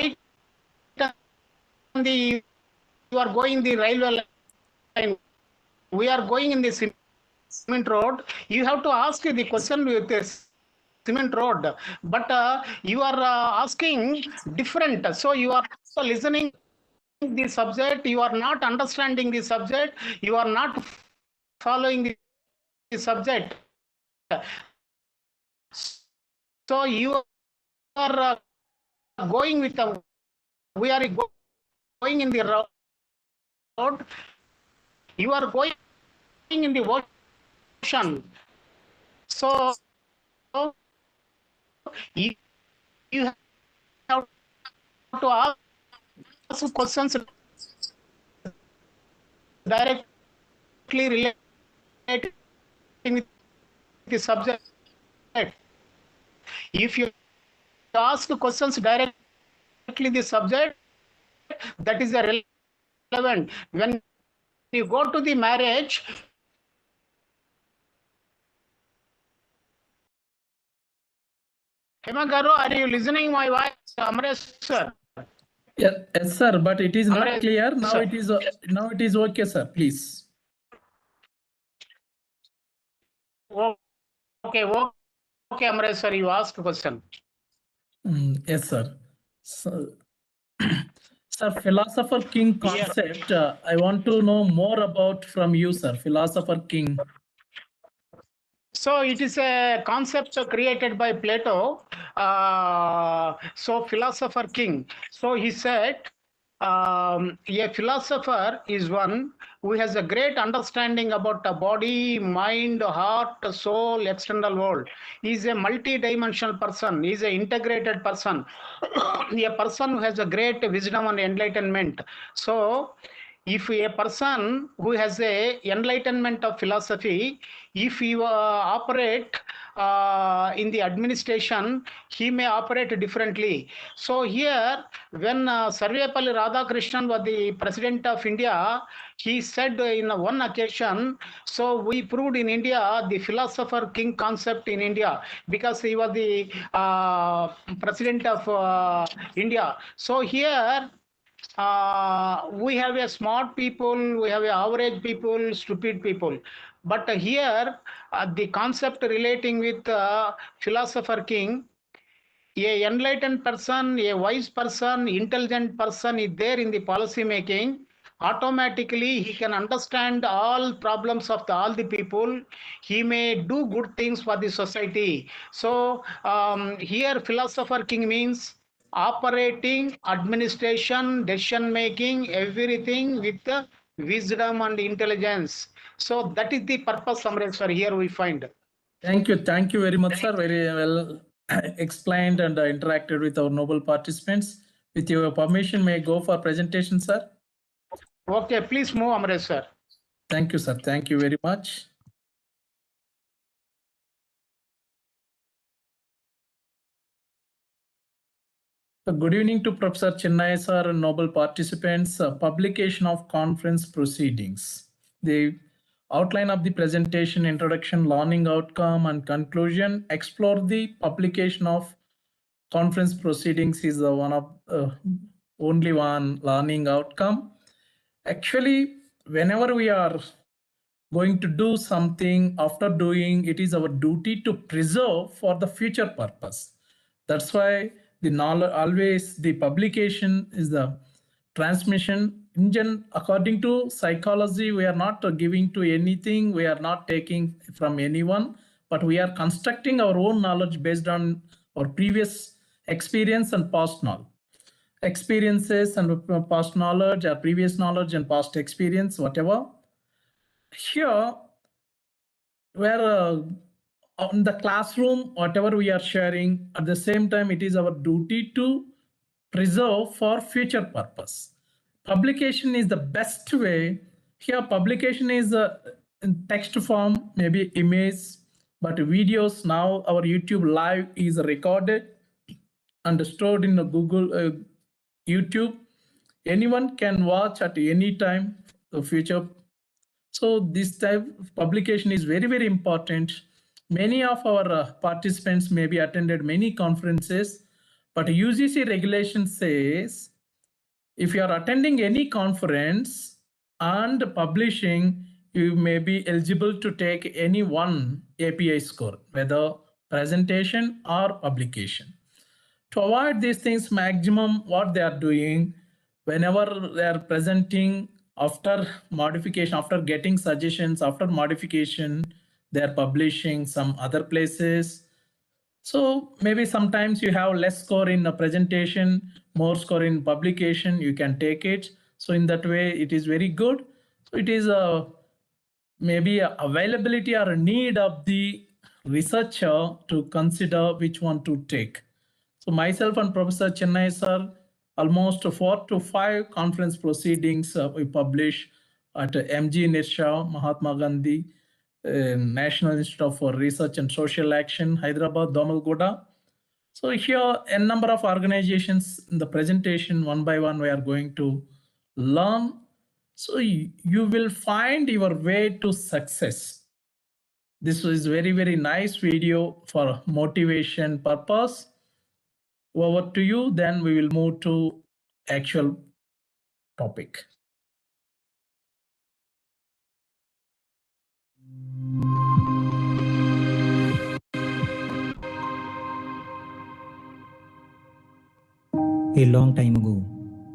Speaker 3: You are going the railway line. We are going in the cement road. You have to ask the question with this cement road, but you are asking different. So you are listening the subject, you are not understanding the subject, you are not following the subject. So you are going with we are going in the road, you are going in the ocean. So you have to ask questions directly related with the subject. If you ask questions directly the subject, that is relevant. When you go to the marriage, Hemagaru, are you listening my voice? Amresh, sir.
Speaker 1: Yes, sir, but it is not
Speaker 3: Amresh,
Speaker 1: clear. Now
Speaker 3: sir.
Speaker 1: it is okay, sir. Please.
Speaker 3: Okay, Amresh, sir, you asked a question.
Speaker 1: Yes, sir. So, sir, philosopher king concept, I want to know more about from you, sir. Philosopher king.
Speaker 3: So it is a concept created by Plato. So philosopher king. So he said, a philosopher is one who has a great understanding about the body, mind, heart, soul, external world. He is a multi-dimensional person. He is an integrated person. A person who has a great wisdom and enlightenment. So if a person who has a enlightenment of philosophy, if you operate in the administration, he may operate differently. So here, when Sarvepalli Radhakrishnan was the president of India, he said in one occasion, so we proved in India the philosopher king concept in India, because he was the president of India. So here, we have a smart people, we have a average people, stupid people. But here, the concept relating with philosopher king, a enlightened person, a wise person, intelligent person is there in the policy making. Automatically, he can understand all problems of all the people. He may do good things for the society. So here, philosopher king means operating, administration, decision making, everything with wisdom and intelligence. So that is the purpose, Amreshwar, here we find.
Speaker 1: Thank you very much, sir. Very well explained and interacted with our noble participants. With your permission, may I go for presentation, sir?
Speaker 3: Okay, please move, Amreshwar.
Speaker 1: Thank you, sir. Thank you very much. So good evening to Professor Chennai, sir, and noble participants. Publication of conference proceedings. The outline of the presentation, introduction, learning outcome, and conclusion explore the publication of conference proceedings is one of only one learning outcome. Actually, whenever we are going to do something, after doing it is our duty to preserve for the future purpose. That's why the knowledge, always the publication is the transmission engine. According to psychology, we are not giving to anything, we are not taking from anyone, but we are constructing our own knowledge based on our previous experience and past knowledge. Experiences and past knowledge, or previous knowledge and past experience, whatever. Here, where on the classroom, whatever we are sharing, at the same time, it is our duty to preserve for future purpose. Publication is the best way. Here, publication is in text form, maybe image, but videos now, our YouTube live is recorded and stored in a Google YouTube. Anyone can watch at any time the future. So this type of publication is very, very important. Many of our participants may be attended many conferences, but UGC regulation says if you are attending any conference and publishing, you may be eligible to take any one API score, whether presentation or publication. To avoid these things, maximum what they are doing, whenever they are presenting, after modification, after getting suggestions, after modification, they are publishing some other places. So maybe sometimes you have less score in a presentation, more score in publication, you can take it. So in that way, it is very good. So it is maybe a availability or a need of the researcher to consider which one to take. So myself and Professor Chennai sir, almost 4 to 5 conference proceedings we publish at NEHU, Mahatma Gandhi National Institute for Research and Social Action, Hyderabad, Domalgoda. So here a number of organizations in the presentation, one by one we are going to learn. So you will find your way to success. This was very, very nice video for motivation purpose. Over to you, then we will move to actual topic.
Speaker 7: A long time ago,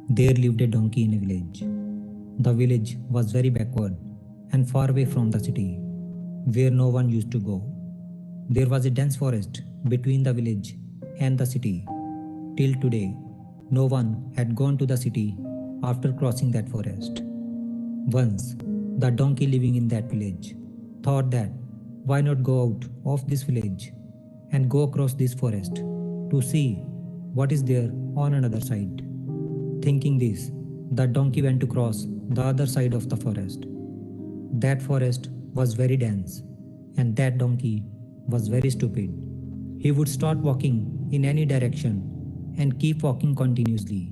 Speaker 7: there lived a donkey in a village. The village was very backward and far away from the city, where no one used to go. There was a dense forest between the village and the city. Till today, no one had gone to the city after crossing that forest. Once, the donkey living in that village thought that why not go out of this village and go across this forest to see what is there on another side. Thinking this, the donkey went to cross the other side of the forest. That forest was very dense, and that donkey was very stupid. He would start walking in any direction and keep walking continuously.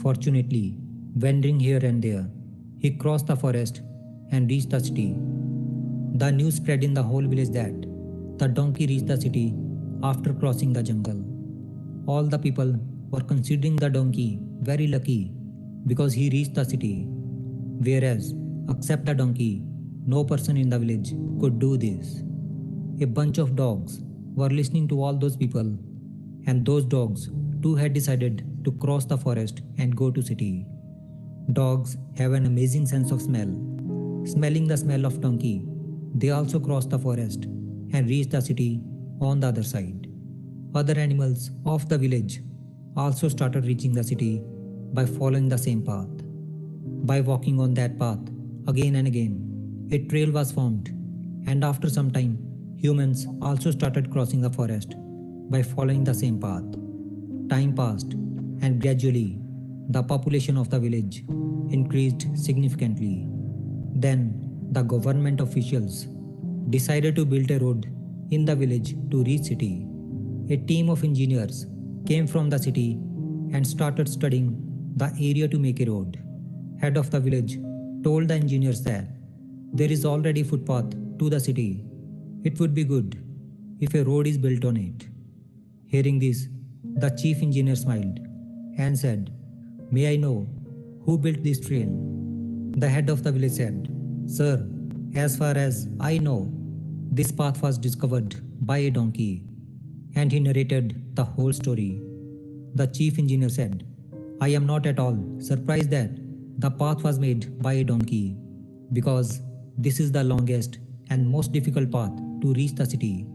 Speaker 7: Fortunately, wandering here and there, he crossed the forest and reached the city. The news spread in the whole village that the donkey reached the city after crossing the jungle. All the people were considering the donkey very lucky because he reached the city. Whereas, except the donkey, no person in the village could do this. A bunch of dogs were listening to all those people, and those dogs too had decided to cross the forest and go to city. Dogs have an amazing sense of smell. Smelling the smell of donkey, they also crossed the forest and reached the city on the other side. Other animals of the village also started reaching the city by following the same path. By walking on that path again and again, a trail was formed, and after some time, humans also started crossing the forest by following the same path. Time passed, and gradually, the population of the village increased significantly. Then, the government officials decided to build a road in the village to reach city. A team of engineers came from the city and started studying the area to make a road. Head of the village told the engineers that there is already footpath to the city. It would be good if a road is built on it. Hearing this, the chief engineer smiled and said, "May I know who built this trail?" The head of the village said, "Sir, as far as I know, this path was discovered by a donkey." And he narrated the whole story. The chief engineer said, "I am not at all surprised that the path was made by a donkey, because this is the longest and most difficult path to reach the city.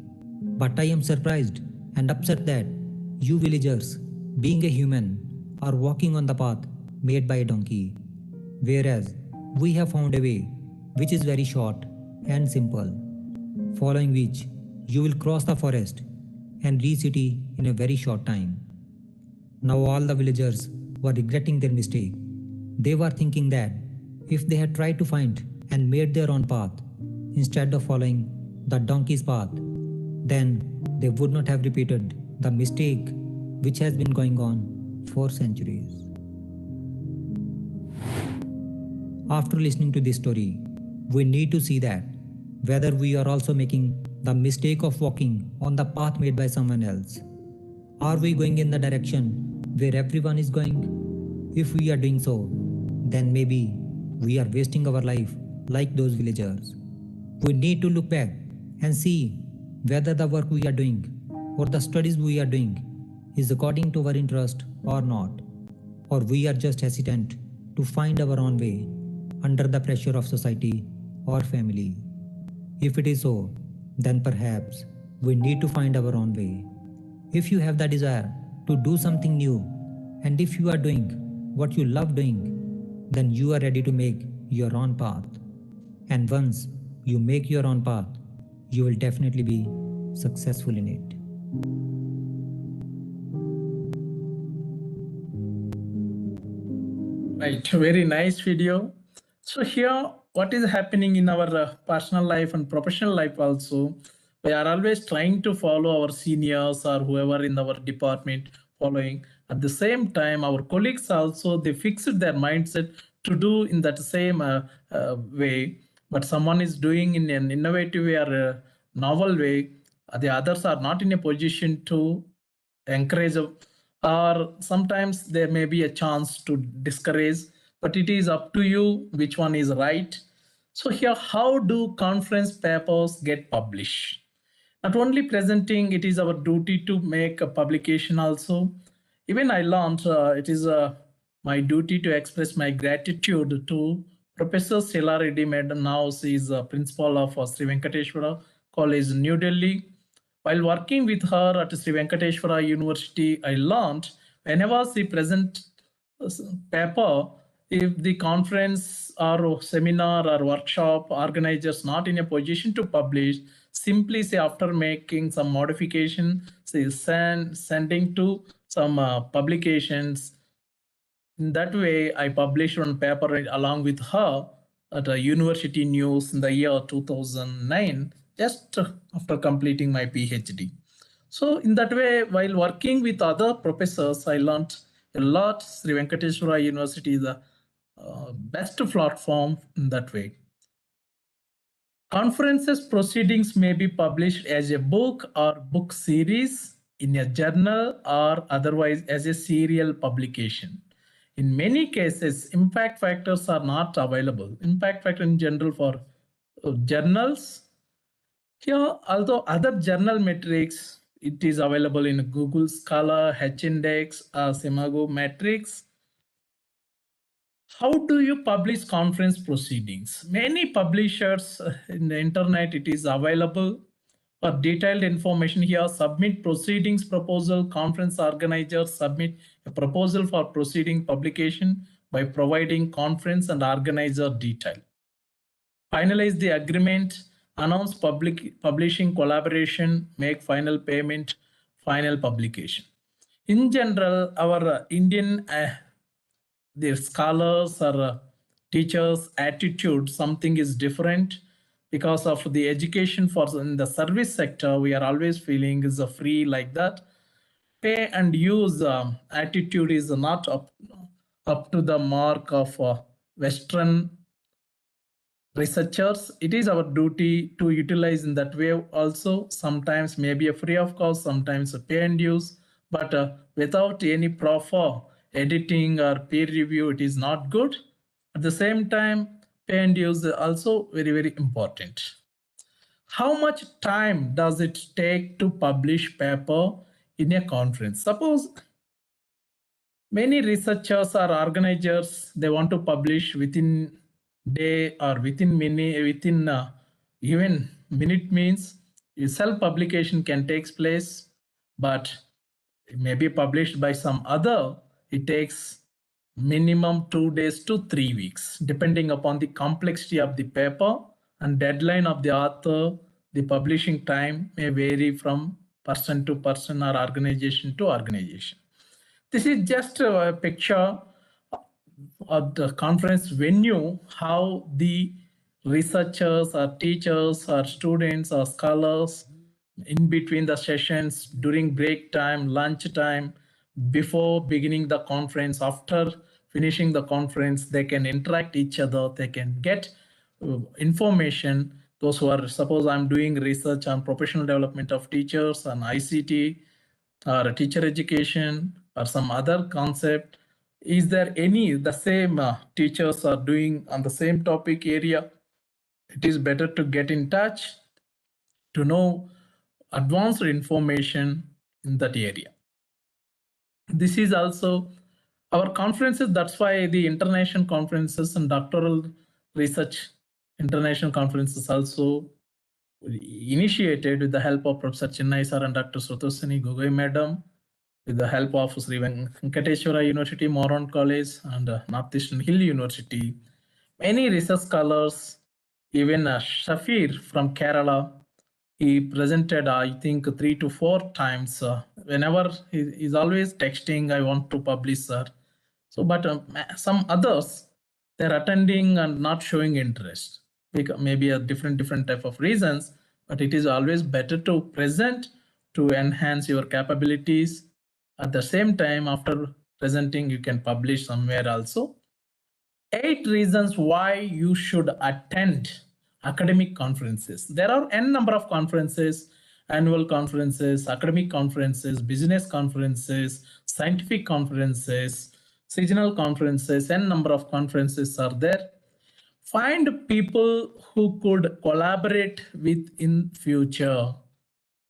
Speaker 7: But I am surprised and upset that you villagers, being a human, are walking on the path made by a donkey, whereas we have found a way which is very short and simple, following which you will cross the forest and reach city in a very short time." Now all the villagers were regretting their mistake. They were thinking that if they had tried to find and made their own path instead of following the donkey's path, then they would not have repeated the mistake which has been going on for centuries. After listening to this story, we need to see that whether we are also making the mistake of walking on the path made by someone else. Are we going in the direction where everyone is going? If we are doing so, then maybe we are wasting our life like those villagers. We need to look back and see whether the work we are doing or the studies we are doing is according to our interest or not, or we are just hesitant to find our own way under the pressure of society or family. If it is so, then perhaps we need to find our own way. If you have the desire to do something new, and if you are doing what you love doing, then you are ready to make your own path. And once you make your own path, you will definitely be successful in it.
Speaker 1: Right, very nice video. So here, what is happening in our personal life and professional life also, we are always trying to follow our seniors or whoever in our department following. At the same time, our colleagues also, they fixed their mindset to do in that same way, but someone is doing in an innovative way or a novel way, the others are not in a position to encourage, or sometimes there may be a chance to discourage, but it is up to you which one is right. So here, how do conference papers get published? Not only presenting, it is our duty to make a publication also. Even I learned it is my duty to express my gratitude to Professor Sheila Reddy Madam. Now she is a principal of Sri Venkateswara College, New Delhi. While working with her at Sri Venkateswara University, I learned whenever she present paper, if the conference or seminar or workshop organizers not in a position to publish, simply say after making some modification, say sending to some publications. In that way, I published one paper along with her at a University News in the year 2009, just after completing my PhD. So in that way, while working with other professors, I learned a lot. Sri Venkateswara University is the best platform in that way. Conferences proceedings may be published as a book or book series in a journal or otherwise as a serial publication. In many cases, impact factors are not available. Impact factor in general for journals. Here, although other journal metrics, it is available in Google Scholar, H-Index, Simago metrics. How do you publish conference proceedings? Many publishers in the internet, it is available. For detailed information here, submit proceedings proposal. Conference organizers submit a proposal for proceeding publication by providing conference and organizer detail. Finalize the agreement, announce publishing collaboration, make final payment, final publication. In general, our Indian the scholars or teachers' attitude, something is different because of the education for in the service sector. We are always feeling is a free like that. Pay and use attitude is not up to the mark of Western researchers. It is our duty to utilize in that way also. Sometimes maybe a free of cost, sometimes a pay and use, but without any proper editing or peer review, it is not good. At the same time, pay and use is also very, very important. How much time does it take to publish paper in a conference? Suppose many researchers or organizers, they want to publish within day or within even minute means self-publication can take place, but it may be published by some other. It takes minimum 2 days to 3 weeks, depending upon the complexity of the paper and deadline of the author. The publishing time may vary from person to person or organization to organization. This is just a picture of the conference venue, how the researchers or teachers or students or scholars in between the sessions, during break time, lunch time, before beginning the conference, after finishing the conference, they can interact each other, they can get information. Those who are, suppose I'm doing research on professional development of teachers on ICT or teacher education or some other concept, is there any the same teachers are doing on the same topic area? It is better to get in touch to know advanced information in that area. This is also our conferences. That's why the international conferences and doctoral research international conferences also initiated with the help of Professor Chennai sir and Dr. Sotosini Gogoi madam, with the help of Sri Venkateswara University, Moran College, and Northeastern Hill University. Many research scholars, even Shafir from Kerala, he presented, I think, 3 to 4 times. Whenever he is always texting, I want to publish, sir. So, but some others, they're attending and not showing interest. Maybe a different type of reasons, but it is always better to present to enhance your capabilities. At the same time, after presenting, you can publish somewhere also. 8 reasons why you should attend academic conferences. There are n number of conferences, annual conferences, academic conferences, business conferences, scientific conferences, seasonal conferences, n number of conferences are there. Find people who could collaborate with in future.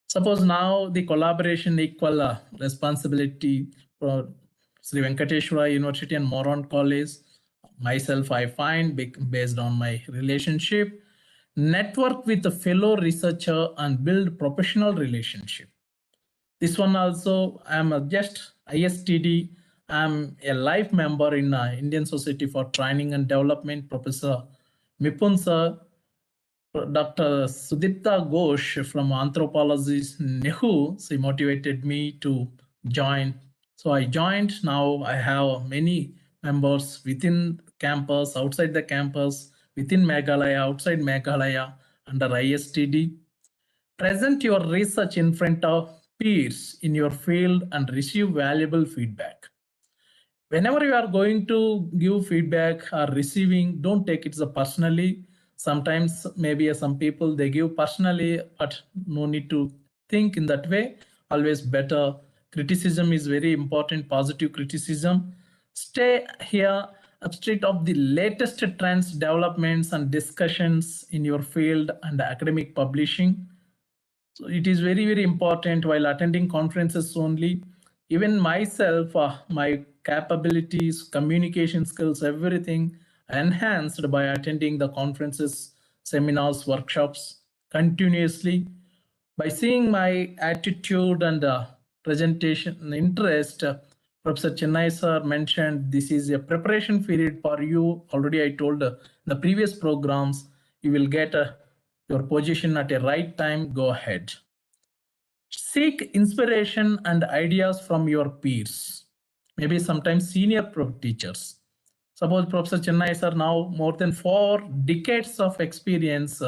Speaker 1: Suppose now the collaboration equal responsibility for Sri Venkateswara University and Moran College. Myself, I find based on my relationship, network with a fellow researcher and build professional relationship. This one also, I'm just ISTD. I'm a life member in Indian Society for Training and Development. Professor Mipun sir, Dr. Sudipta Ghosh from Anthropology NEHU, she motivated me to join. So I joined. Now I have many members within campus, outside the campus, within Meghalaya, outside Meghalaya, under ISTD. Present your research in front of peers in your field and receive valuable feedback. Whenever you are going to give feedback or receiving, don't take it personally. Sometimes maybe some people they give personally, but no need to think in that way. Always better. Criticism is very important, positive criticism. Stay here upstate of the latest trends, developments, and discussions in your field and academic publishing. So it is very, very important while attending conferences only. Even myself, my capabilities, communication skills, everything enhanced by attending the conferences, seminars, workshops continuously. By seeing my attitude and presentation interest, Professor Chennai sir mentioned this is a preparation period for you. Already I told the previous programs, you will get your position at a right time. Go ahead. Seek inspiration and ideas from your peers, maybe sometimes senior teachers. Suppose Professor Chennai sir now more than 4 decades of experience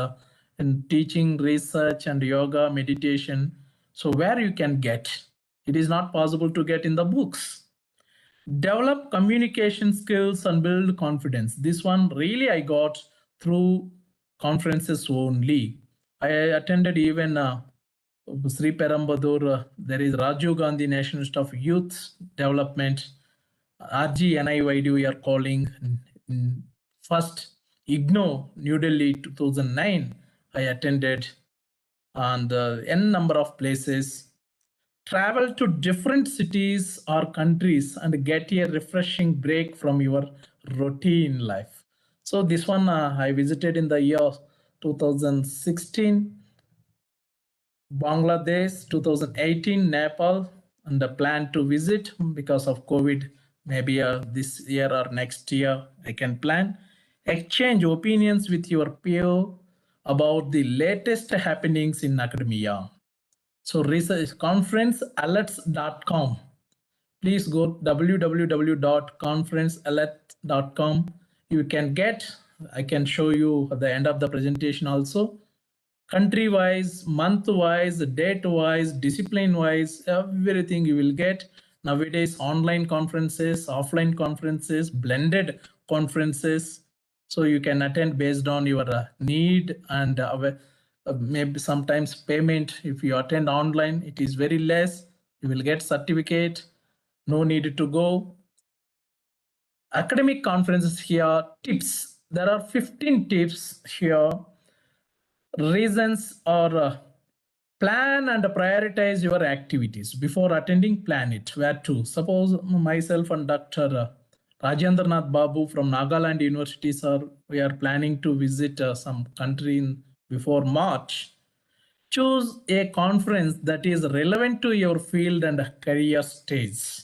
Speaker 1: in teaching, research, and yoga, meditation. So where you can get, it is not possible to get in the books. Develop communication skills and build confidence. This one really I got through conferences only. I attended even Sri Perambadur, there is Rajiv Gandhi National Institute of Youth Development, RGNIYD we are calling. First, IGNO, New Delhi 2009, I attended, and n number of places. Travel to different cities or countries and get a refreshing break from your routine life. So this one I visited in the year 2016, Bangladesh, 2018, Nepal, and a plan to visit because of COVID. Maybe this year or next year I can plan. Exchange opinions with your peer about the latest happenings in academia. So research conferencealerts.com. Please go www.conferencealert.com. You can get, I can show you at the end of the presentation also, country wise, month wise, date wise, discipline wise, everything you will get. Nowadays, online conferences, offline conferences, blended conferences. So you can attend based on your need and maybe sometimes payment. If you attend online, it is very less. You will get certificate. No need to go. Academic conferences here, tips. There are 15 tips here. Reasons or plan and prioritize your activities before attending. Plan it. Where to? Suppose myself and Dr. Rajendranath Babu from Nagaland University, sir, we are planning to visit some country before March. Choose a conference that is relevant to your field and career stage.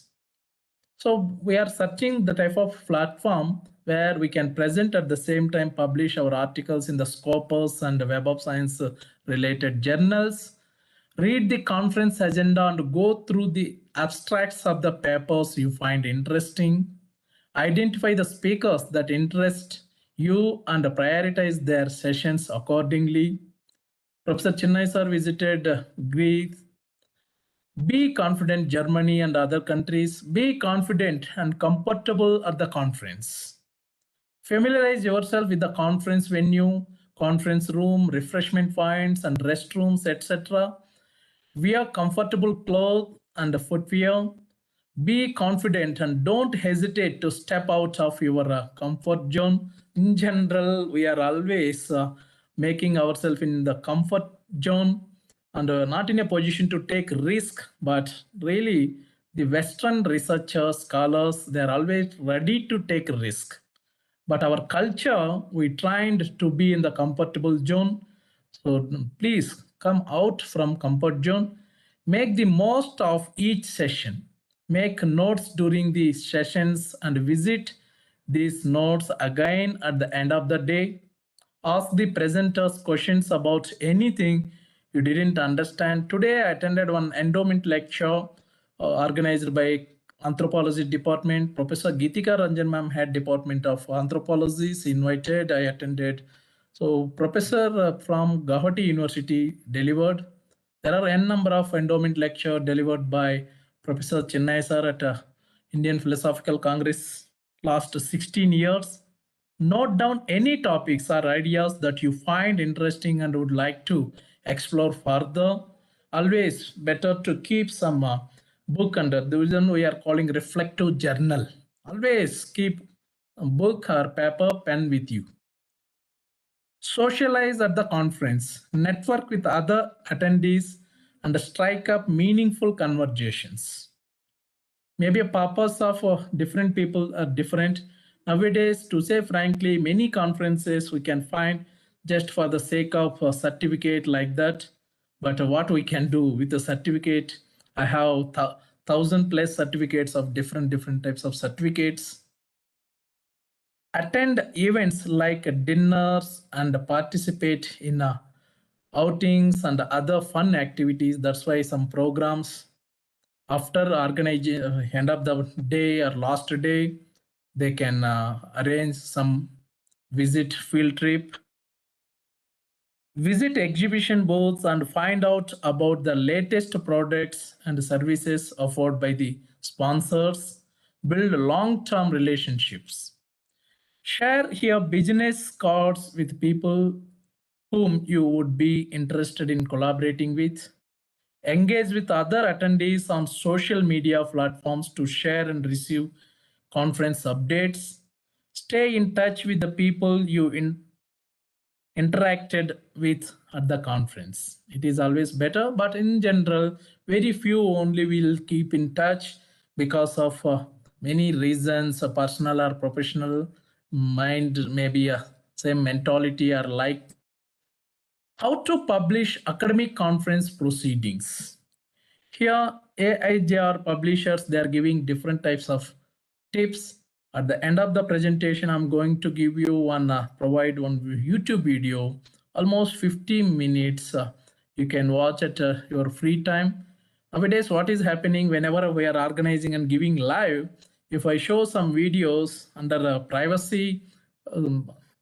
Speaker 1: So we are searching the type of platform where we can present at the same time publish our articles in the Scopus and Web of Science related journals. Read the conference agenda and go through the abstracts of the papers you find interesting. Identify the speakers that interest you and prioritize their sessions accordingly. Professor Chennai sir visited Greece. Be confident, Germany and other countries. Be confident and comfortable at the conference. Familiarize yourself with the conference venue, conference room, refreshment points and restrooms, etc. Wear comfortable clothes and footwear. Be confident and don't hesitate to step out of your comfort zone. In general, we are always making ourselves in the comfort zone and not in a position to take risk, but really the Western researchers, scholars, they are always ready to take risk. But our culture, we trained to be in the comfortable zone. So please come out from comfort zone. Make the most of each session. Make notes during the sessions and visit these notes again at the end of the day. Ask the presenters questions about anything you didn't understand. Today I attended one endowment lecture organized by Anthropology Department. Professor Geetika Ranjan ma'am had Department of Anthropology. She invited, I attended. So Professor from Guwahati University delivered. There are n number of endowment lecture delivered by Professor Chennai sir at Indian Philosophical Congress last 16 years. Note down any topics or ideas that you find interesting and would like to explore further. Always better to keep some book under the reason we are calling reflective journal. Always keep a book or paper, pen with you. Socialize at the conference, network with other attendees, and strike up meaningful conversations. Maybe a purpose of different people are different. Nowadays, to say frankly, many conferences we can find just for the sake of a certificate like that. But what we can do with the certificate, I have 1,000+ certificates of different types of certificates. Attend events like dinners and participate in outings and other fun activities. That's why some programs after organizing end of the day or last day, they can arrange some visit field trip, visit exhibition booths and find out about the latest products and services offered by the sponsors, build long-term relationships. Share your business cards with people whom you would be interested in collaborating with. Engage with other attendees on social media platforms to share and receive conference updates. Stay in touch with the people you interacted with at the conference. It is always better, but in general, very few only will keep in touch because of many reasons, personal or professional, mind, maybe same mentality or like. How to publish academic conference proceedings. Here, AIJR publishers, they are giving different types of tips. At the end of the presentation, I'm going to give you provide one YouTube video, almost 15 minutes. You can watch at your free time. Nowadays, what is happening whenever we are organizing and giving live, if I show some videos under privacy,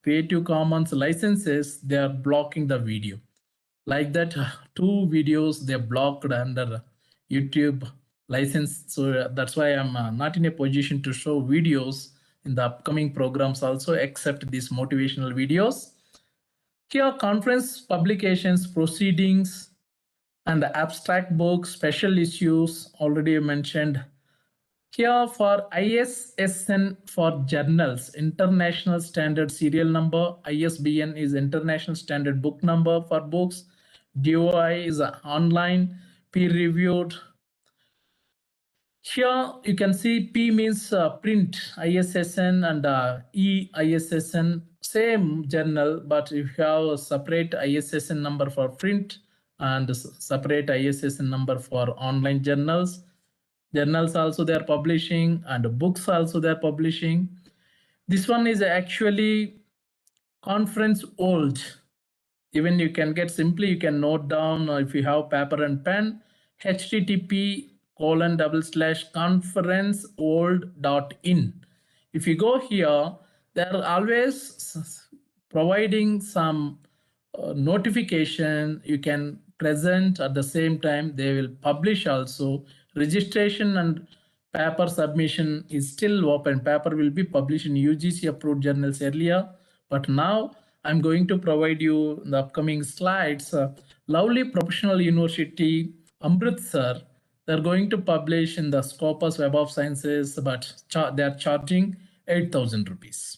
Speaker 1: Creative Commons licenses, they are blocking the video. Like that, two videos they blocked under YouTube license. So that's why I'm not in a position to show videos in the upcoming programs also, except these motivational videos. Here, conference publications, proceedings, and the abstract books, special issues already mentioned. Here for ISSN for journals, International Standard Serial Number. ISBN is International Standard Book Number for books. DOI is online, peer-reviewed. Here you can see P means print, ISSN, and E, ISSN, same journal, but if you have a separate ISSN number for print and separate ISSN number for online journals. Journals also they are publishing and books also they are publishing. This one is actually conference old. Even you can get simply, you can note down if you have paper and pen, http://conferenceold.in. If you go here, they are always providing some notification you can present at the same time. They will publish also. Registration and paper submission is still open. Paper will be published in UGC approved journals earlier, but now I'm going to provide you in the upcoming slides. Lovely Professional University, Amritsar, they're going to publish in the Scopus Web of Sciences, but they're charging 8,000 rupees.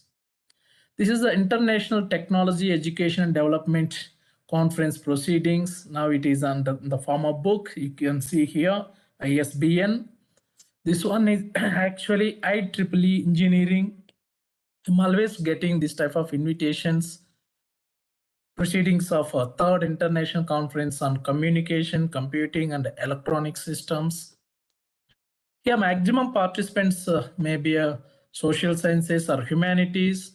Speaker 1: This is the International Technology Education and Development Conference Proceedings. Now it is under the form of book. You can see here, ISBN. This one is actually IEEE Engineering. I'm always getting this type of invitations. Proceedings of a third international conference on communication, computing, and electronic systems. Here, maximum participants may be social sciences or humanities.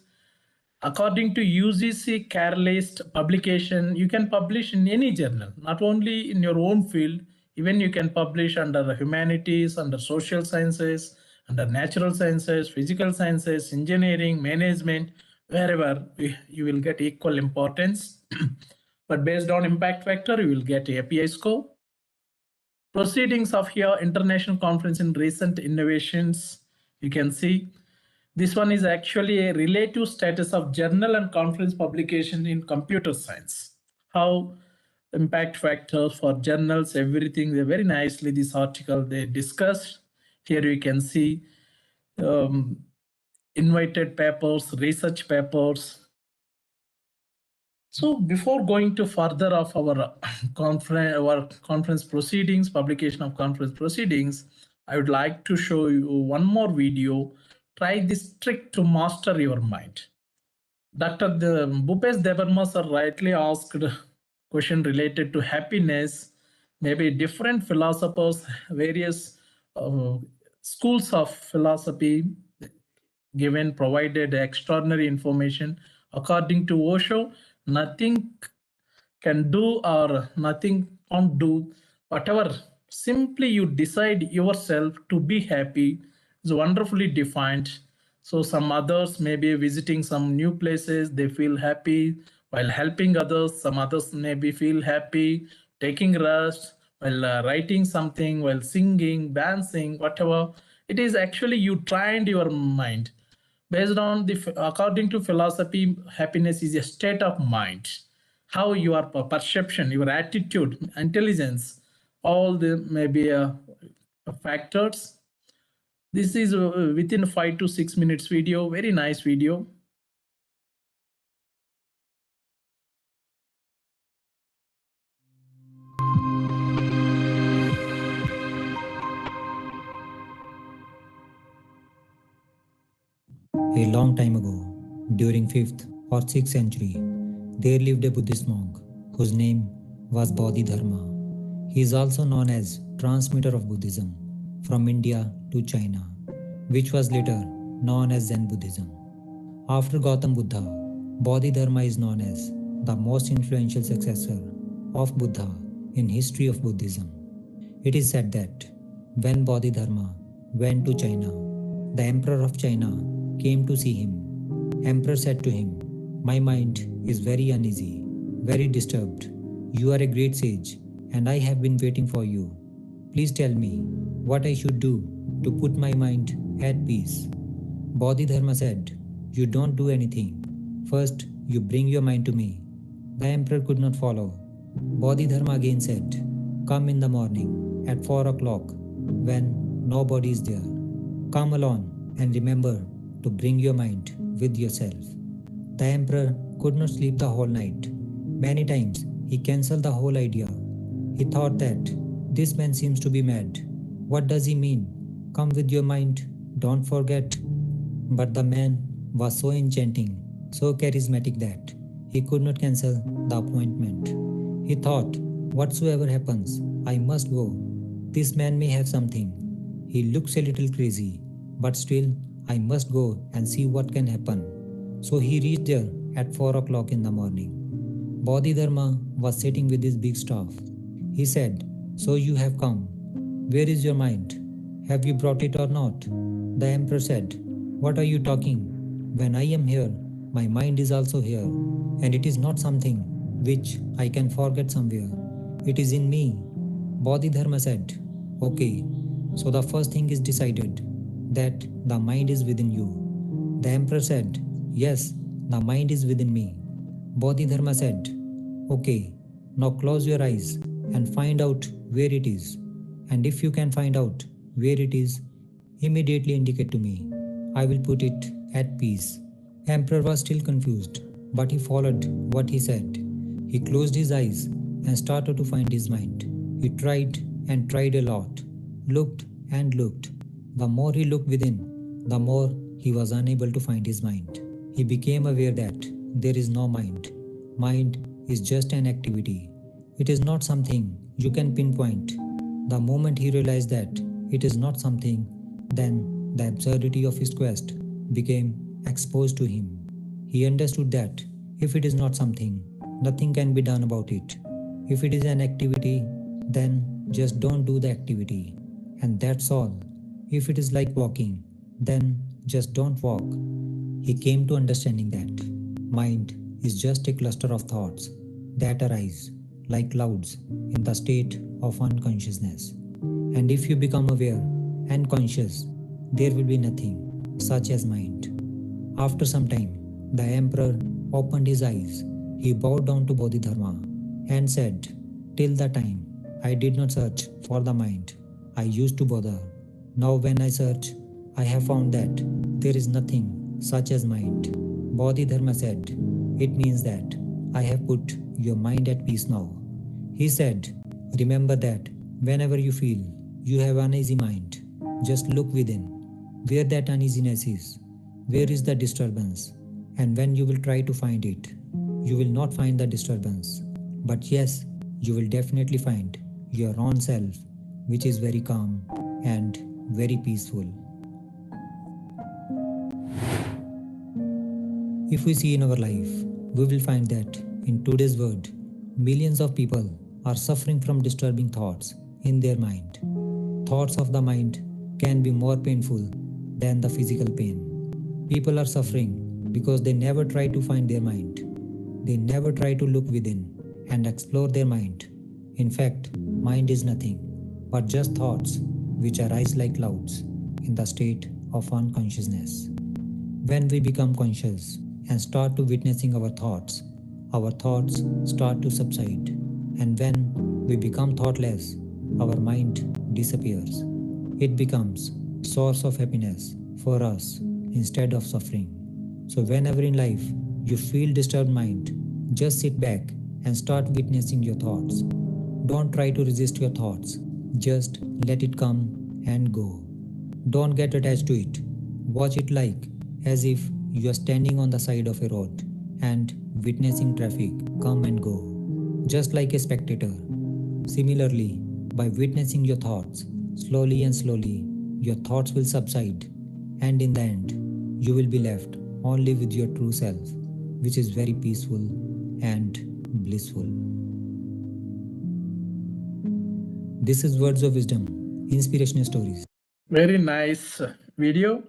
Speaker 1: According to UGC care list publication, you can publish in any journal, not only in your own field, even you can publish under the humanities, under social sciences, under natural sciences, physical sciences, engineering, management, wherever you will get equal importance. But based on impact factor, you will get API score. Proceedings of here, International Conference in Recent Innovations, you can see. This one is actually a relative status of journal and conference publication in computer science. How impact factors for journals, everything, they very nicely, this article they discussed. Here you can see invited papers, research papers. So before going to further of our conference proceedings, publication of conference proceedings, I would like to show you one more video. Try this trick to master your mind. Dr. Bhupesh Debarma sir rightly asked a question related to happiness. Maybe different philosophers, various schools of philosophy provided extraordinary information. According to Osho, nothing can do or nothing can't do. Whatever, simply you decide yourself to be happy is wonderfully defined. So some others may be visiting some new places, they feel happy while helping others. Some others maybe feel happy taking rest while writing something, while singing, dancing, whatever. It is actually you trained your mind. Based on according to philosophy, happiness is a state of mind. How your perception, your attitude, intelligence, all the maybe factors. This is within 5 to 6 minutes video, very nice video.
Speaker 7: A long time ago, during 5th or 6th century, there lived a Buddhist monk whose name was Bodhidharma. He is also known as transmitter of Buddhism from India to China, which was later known as Zen Buddhism. After Gautam Buddha, Bodhidharma is known as the most influential successor of Buddha in history of Buddhism. It is said that when Bodhidharma went to China, the emperor of China came to see him. Emperor said to him, "My mind is very uneasy, very disturbed. You are a great sage, and I have been waiting for you. Please tell me what I should do to put my mind at peace." Bodhidharma said, "You don't do anything. First, you bring your mind to me." The emperor could not follow. Bodhidharma again said, "Come in the morning at 4 o'clock when nobody is there. Come alone and remember to bring your mind with yourself." The emperor could not sleep the whole night. Many times he cancelled the whole idea. He thought that this man seems to be mad. What does he mean? Come with your mind, don't forget. But the man was so enchanting, so charismatic that he could not cancel the appointment. He thought, whatsoever happens, I must go. This man may have something. He looks a little crazy, but still I must go and see what can happen. So he reached there at 4 o'clock in the morning. Bodhidharma was sitting with his big staff. He said, "So you have come. Where is your mind? Have you brought it or not?" The emperor said, "What are you talking? When I am here, my mind is also here, and it is not something which I can forget somewhere. It is in me." Bodhidharma said, "Okay, so the first thing is decided, that the mind is within you." The emperor said, "Yes, the mind is within me." Bodhidharma said, "Okay, now close your eyes and find out where it is. And if you can find out where it is, immediately indicate to me. I will put it at peace." Emperor was still confused, but he followed what he said. He closed his eyes and started to find his mind. He tried and tried a lot, looked and looked. The more he looked within, the more he was unable to find his mind. He became aware that there is no mind. Mind is just an activity. It is not something you can pinpoint. The moment he realized that it is not something, then the absurdity of his quest became exposed to him. He understood that if it is not something, nothing can be done about it. If it is an activity, then just don't do the activity. And that's all. If it is like walking, then just don't walk. He came to understanding that mind is just a cluster of thoughts that arise like clouds in the state of unconsciousness. And if you become aware and conscious, there will be nothing such as mind. After some time, the emperor opened his eyes. He bowed down to Bodhidharma and said, "Till the time I did not search for the mind, I used to bother. Now when I search, I have found that there is nothing such as mind. Bodhidharma said, it means that I have put your mind at peace now. He said, remember that whenever you feel you have uneasy mind, just look within, where that uneasiness is, where is the disturbance, and when you will try to find it, you will not find the disturbance, but yes, you will definitely find your own self, which is very calm and very peaceful. If we see in our life, we will find that in today's world, millions of people are suffering from disturbing thoughts in their mind. Thoughts of the mind can be more painful than the physical pain. People are suffering because they never try to find their mind. They never try to look within and explore their mind. In fact, mind is nothing but just thoughts which arise like clouds in the state of unconsciousness. When we become conscious and start to witnessing our thoughts start to subside. And when we become thoughtless, our mind disappears. It becomes source of happiness for us instead of suffering. So whenever in life you feel disturbed mind, just sit back and start witnessing your thoughts. Don't try to resist your thoughts. Just let it come and go. Don't get attached to it. Watch it like as if you are standing on the side of a road and witnessing traffic come and go, just like a spectator. Similarly, by witnessing your thoughts, slowly and slowly, your thoughts will subside, and in the end, you will be left only with your true self, which is very peaceful and blissful. This is Words of Wisdom, Inspirational Stories.
Speaker 1: Very nice video.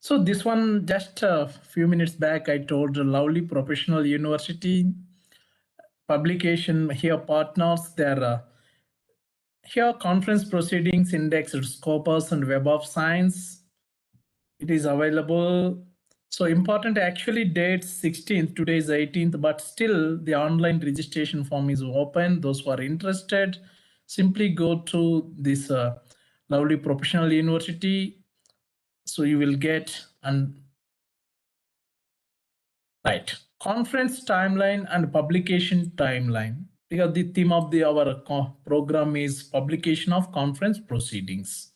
Speaker 1: So this one, just a few minutes back, I told a lovely professional university publication here partners, their here conference proceedings indexed Scopus and Web of Science. It is available. So important, actually dates 16th, today is 18th, but still the online registration form is open. Those who are interested, simply go to this lovely professional university. So you will get and right conference timeline and publication timeline, because the theme of our program is publication of conference proceedings.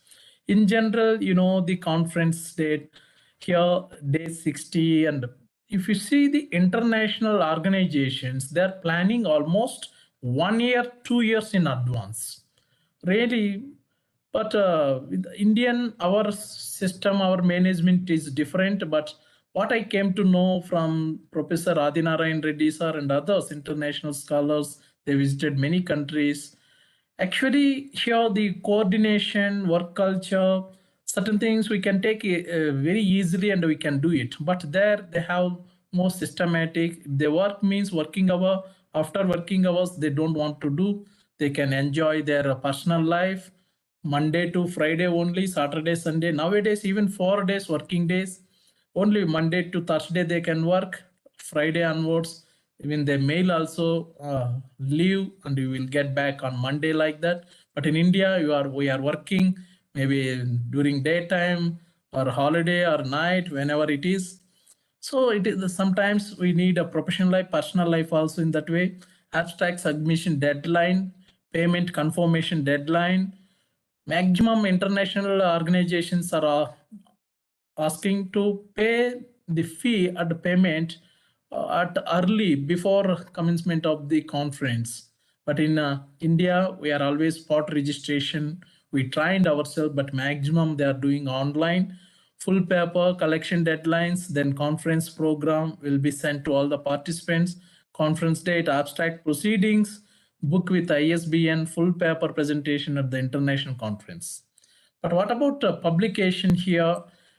Speaker 1: In general, the conference date here, day 60, and if you see the international organizations, they're planning almost 1 year, 2 years in advance. Really, but with Indian, our system, our management is different. But what I came to know from Professor Adinarayan Reddy sir and others, international scholars, they visited many countries. Actually, here the coordination, work culture, certain things we can take very easily and we can do it. But there they have more systematic. The work means working hour. After working hours, they don't want to do. They can enjoy their personal life. Monday to Friday only, Saturday, Sunday. Nowadays, even 4 days working days. Only Monday to Thursday they can work. Friday onwards, even they mail also leave, and you will get back on Monday, like that. But in India, we are working maybe during daytime or holiday or night, whenever it is. So it is sometimes we need a professional life, personal life also in that way. Abstract submission deadline, payment confirmation deadline. Maximum international organizations are asking to pay the fee at the payment at early before commencement of the conference. But in India, we are always spot registration. We trained ourselves, but maximum they are doing online. Full paper collection deadlines, then conference program will be sent to all the participants. Conference date, abstract proceedings, book with ISBN, full paper presentation at the international conference. But what about publication here?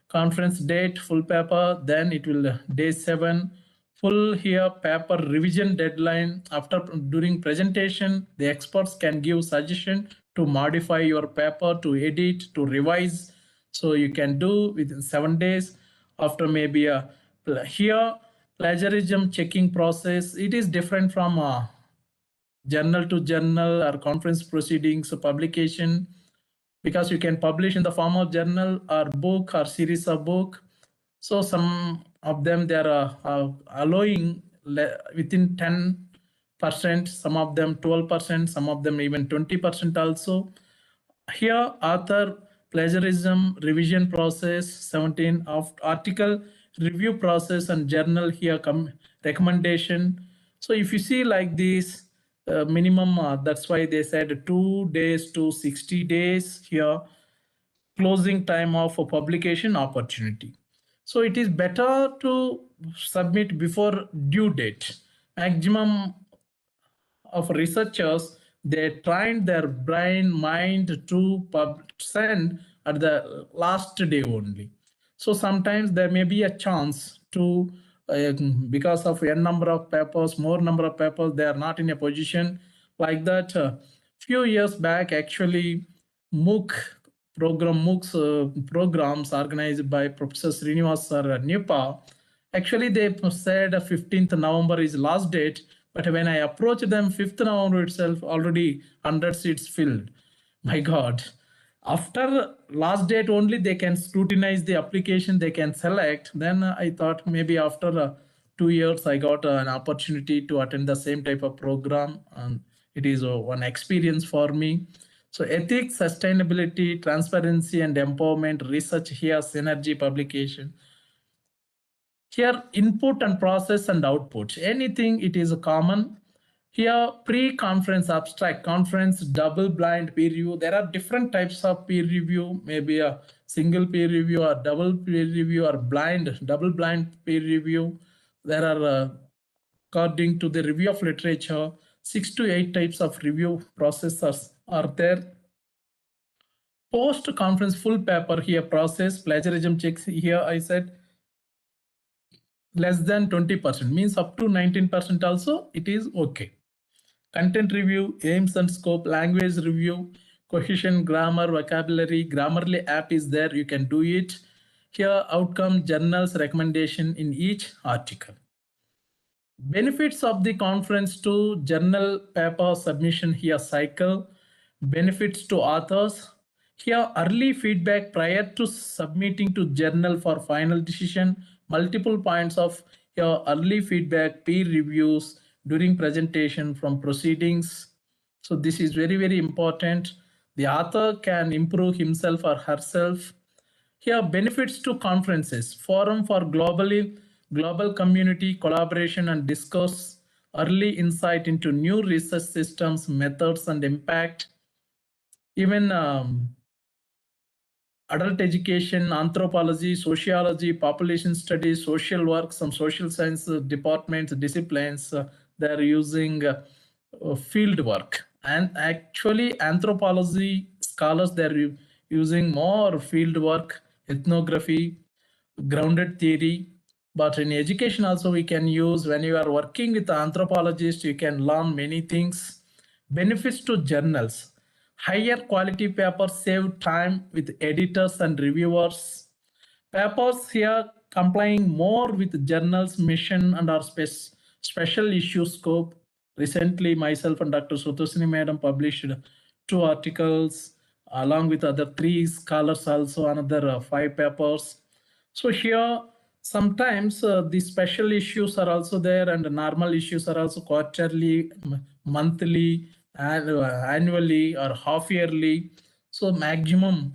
Speaker 1: Conference date, full paper, then it will day 7, full here paper revision deadline. After during presentation, the experts can give suggestion to modify your paper, to edit, to revise. So you can do within 7 days. After maybe here plagiarism checking process, it is different from journal to journal or conference proceedings publication. because you can publish in the form of journal or book or series of book. So some of them they are allowing within 10%, some of them 12%, some of them even 20% also. Here author plagiarism revision process 17 of article review process and journal here recommendation. So if you see like this minimum that's why they said 2 days to 60 days here closing time of a publication opportunity. So it is better to submit before due date. Maximum of researchers, they trained their brain mind to send at the last day only. So sometimes there may be a chance to because of n number of papers, more number of papers, they are not in a position like that. Few years back, actually, MOOCs programs organized by Professor Srinivas Sir Nipa. Actually, they said 15th November is last date, but when I approached them 5th November itself, already 100 seats filled. My God. After last date only, they can scrutinize the application, they can select. Then I thought maybe after 2 years, I got an opportunity to attend the same type of program. And it is one experience for me. So ethics, sustainability, transparency, and empowerment, research here, synergy, publication. Here, input and process and output. Anything, it is common. Here, pre-conference abstract, conference, double-blind peer review. There are different types of peer review, maybe a single peer review or double peer review or blind, double-blind peer review. There are, according to the review of literature, 6 to 8 types of review processes are there. Post-conference full paper here process, plagiarism checks here I said, less than 20%, means up to 19% also, it is okay. Content review, aims and scope, language review, cohesion, grammar, vocabulary, Grammarly app is there, you can do it. Here, outcome, journals, recommendation in each article. Benefits of the conference to journal paper submission here cycle. Benefits to authors. Here, early feedback prior to submitting to journal for final decision. Multiple points of your early feedback, peer reviews during presentation from proceedings. So this is very, very important. The author can improve himself or herself. Here, benefits to conferences, forum for global community collaboration and discourse, early insight into new research systems, methods, and impact. Even adult education, anthropology, sociology, population studies, social work, some social science departments, disciplines, they're using field work. And actually, anthropology scholars, they're using more field work, ethnography, grounded theory. But in education also, we can use, when you are working with anthropologists, you can learn many things. Benefits to journals. Higher quality papers save time with editors and reviewers. Papers here complying more with journals mission and our special issue scope. Recently, myself and Dr. Sutosini Madam published 2 articles along with other 3 scholars, also another 5 papers. So here, sometimes the special issues are also there and the normal issues are also quarterly, monthly, and annually or half yearly. So maximum,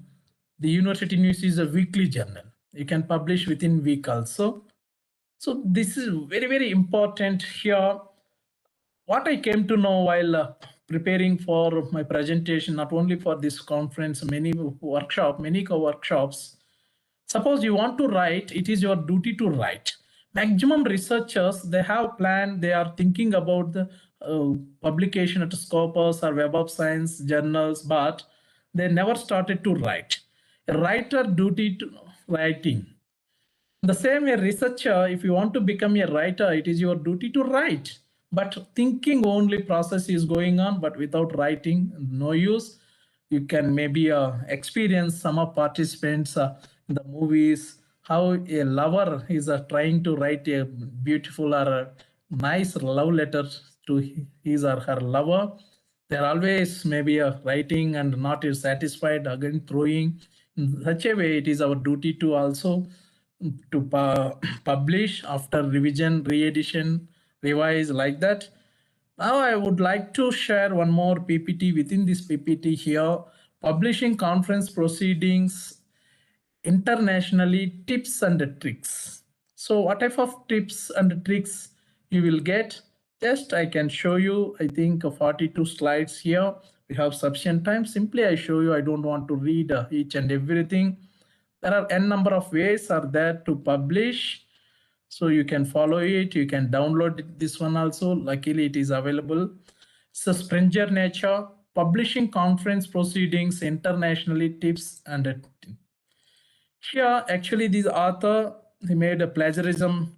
Speaker 1: the university news is a weekly journal. You can publish within week also. So this is very, very important here. What I came to know while preparing for my presentation, not only for this conference, many workshops, suppose you want to write, it is your duty to write. Maximum researchers, they have planned, they are thinking about the publication at Scopus or Web of Science journals, but they never started to write. A writer duty to writing. The same way, researcher, if you want to become a writer, it is your duty to write. But thinking only process is going on, but without writing, no use. You can maybe experience some of participants in the movies, how a lover is trying to write a beautiful or a nice love letter to his or her lover. They're always maybe writing and not satisfied, again throwing. In such a way, it is our duty to also to publish after revision, re-edition, revise like that. Now I would like to share one more PPT within this PPT here, publishing conference proceedings internationally, tips and tricks. So what type of tips and tricks you will get? Just I can show you, I think 42 slides here. We have sufficient time. Simply I show you, I don't want to read each and everything. There are n number of ways are there to publish. So you can follow it. You can download this one also. Luckily it is available. So Springer Nature, publishing conference proceedings internationally, tips and here, actually, this author, he made a plagiarism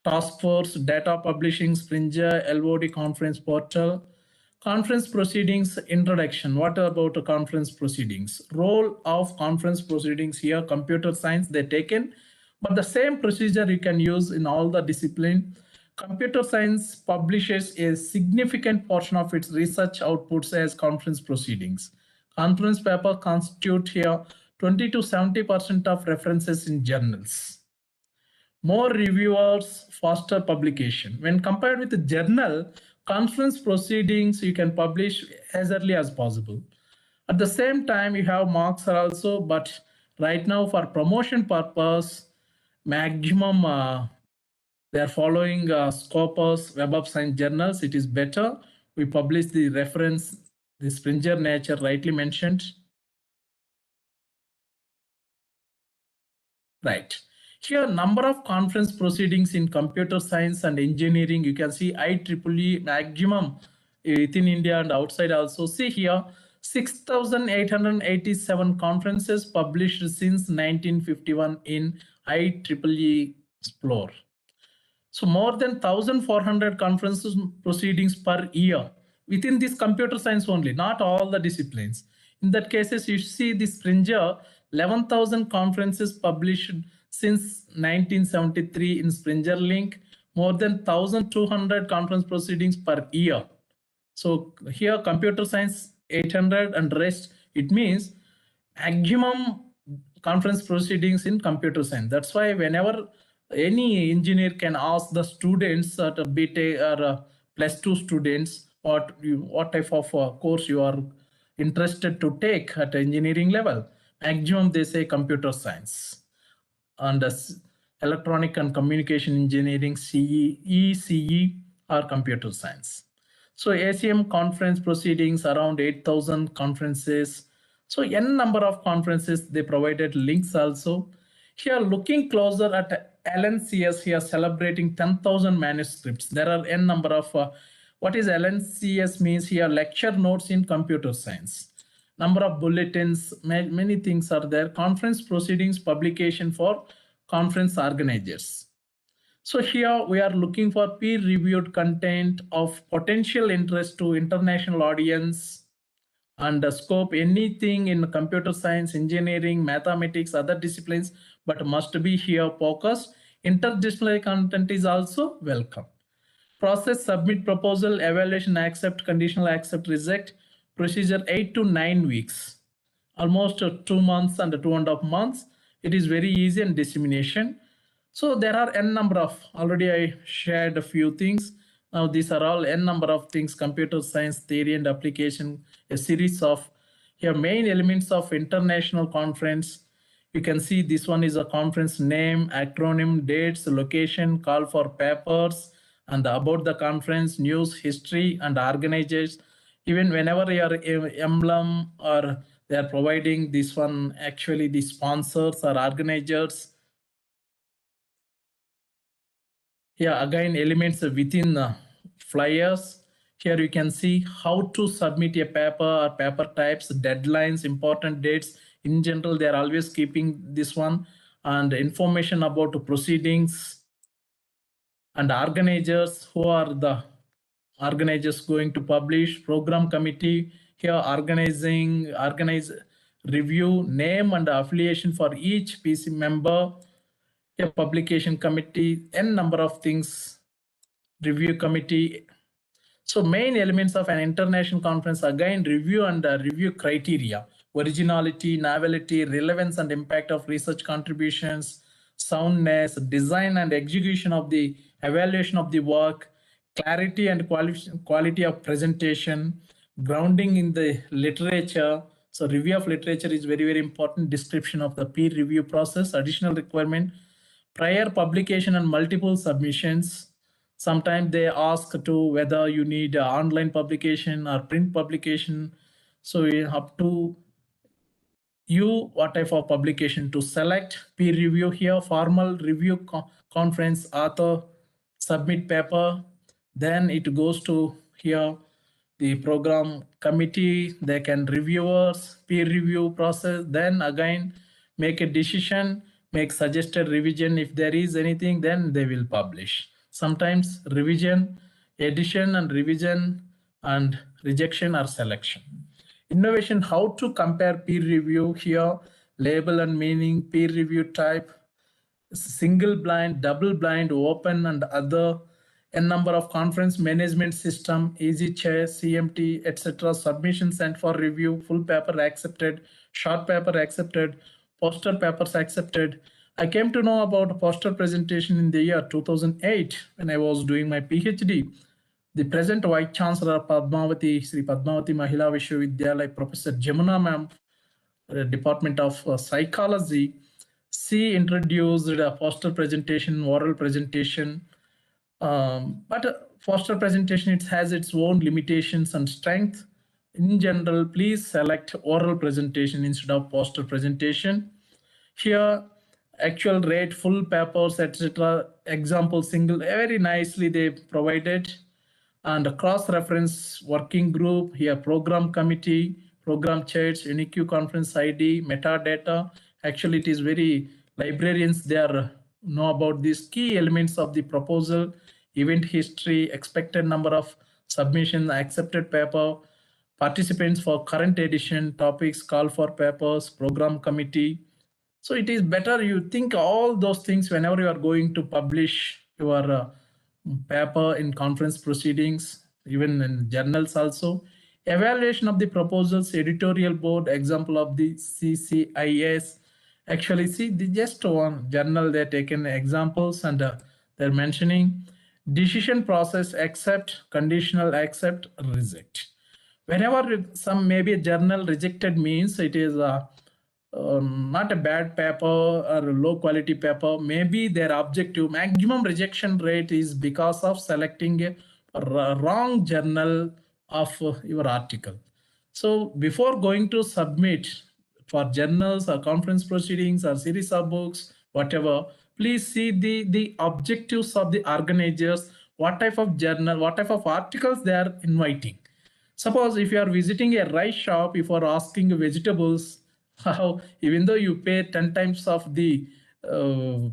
Speaker 1: task force, data publishing, Springer, LOD conference portal, conference proceedings introduction. What about the conference proceedings? Role of conference proceedings here, computer science, they taken, but the same procedure you can use in all the discipline. Computer science publishes a significant portion of its research outputs as conference proceedings. Conference paper constitute here 20 to 70% of references in journals. More reviewers, faster publication. When compared with the journal, conference proceedings you can publish as early as possible. At the same time, you have marks are also, but right now for promotion purpose, maximum they are following Scopus, Web of Science journals. It is better. We publish the reference, the Springer Nature rightly mentioned. Right. Here, number of conference proceedings in computer science and engineering. You can see IEEE maximum within India and outside also. See here, 6,887 conferences published since 1951 in IEEE Explore. So more than 1,400 conferences proceedings per year within this computer science only, not all the disciplines. In that cases, you see this Springer, 11,000 conferences published since 1973 in Springer Link, more than 1,200 conference proceedings per year. So here computer science 800 and rest, it means maximum conference proceedings in computer science. That's why whenever any engineer can ask the students at a BTech or +2 students what type of course you are interested to take at engineering level, maximum they say computer science and electronic and communication engineering, CE, ECE or computer science. So ASM conference proceedings around 8,000 conferences. So n number of conferences, they provided links also. Here looking closer at LNCS here celebrating 10,000 manuscripts. There are n number of, what is LNCS means here, lecture notes in computer science. Number of bulletins, many things are there. Conference proceedings publication for conference organizers. So here we are looking for peer-reviewed content of potential interest to international audience and scope anything in computer science, engineering, mathematics, other disciplines, but must be here focused. Interdisciplinary content is also welcome. Process, submit proposal, evaluation, accept, conditional accept, reject, procedure 8 to 9 weeks, almost 2 months and 2.5 months. It is very easy and dissemination. So there are n number of, already I shared a few things. Now these are all n number of things, computer science, theory and application, a series of here main elements of international conference. You can see this one is a conference name, acronym, dates, location, call for papers, and about the conference, news, history, and organizers. Even whenever your emblem or they are providing this one, actually the sponsors or organizers. Yeah, again, elements within flyers. Here you can see how to submit a paper or paper types, deadlines, important dates. In general, they are always keeping this one, and information about the proceedings and organizers, who are the organizers going to publish, program committee, here organize, review, name and affiliation for each PC member, a publication committee, n number of things, review committee. So main elements of an international conference, again, review and review criteria: originality, novelty, relevance and impact of research contributions, soundness, design and execution of the evaluation of the work, clarity and quality of presentation, grounding in the literature. So review of literature is very, very important. Description of the peer review process, additional requirement, prior publication and multiple submissions. Sometimes they ask to whether you need online publication or print publication. So you have to you what type of publication to select. Peer review here, formal review conference, author submit paper, then it goes to here the program committee, they can reviewers, peer review process, then again make a decision, make suggested revision. If there is anything, then they will publish. Sometimes revision, addition and revision and rejection or selection. Innovation, how to compare peer review here, label and meaning, peer review type, single blind, double blind, open and other, a number of conference management system, easy chair, CMT, etc. Submission sent for review, full paper accepted, short paper accepted, poster papers accepted. I came to know about poster presentation in the year 2008 when I was doing my PhD. The present Vice Chancellor Padmavati, Sri Padmavati Mahila Vishwavidyalaya, Professor Jamuna Ma'am, Department of Psychology, she introduced a poster presentation, oral presentation. But poster presentation, it has its own limitations and strength. In general, please select oral presentation instead of poster presentation. Here, actual rate, full papers, etc. Example, single, very nicely they provided. And a cross-reference working group, here program committee, program chairs, NEHU conference ID, metadata. Actually, it is very, librarians, they are know about these key elements of the proposal, event history, expected number of submissions, accepted paper, participants for current edition, topics, call for papers, program committee. So it is better you think all those things whenever you are going to publish your paper in conference proceedings, even in journals also. Evaluation of the proposals, editorial board, example of the CCIS. Actually, see, the just one journal, they're taken examples and they're mentioning decision process, accept, conditional, accept, reject. Whenever some maybe a journal rejected means it is not a bad paper or a low quality paper. Maybe their objective maximum rejection rate is because of selecting a wrong journal of your article. So before going to submit for journals or conference proceedings or series of books, whatever, please see the objectives of the organizers, what type of journal, what type of articles they are inviting. Suppose if you are visiting a rice shop, if you are asking vegetables, how even though you pay 10 times of the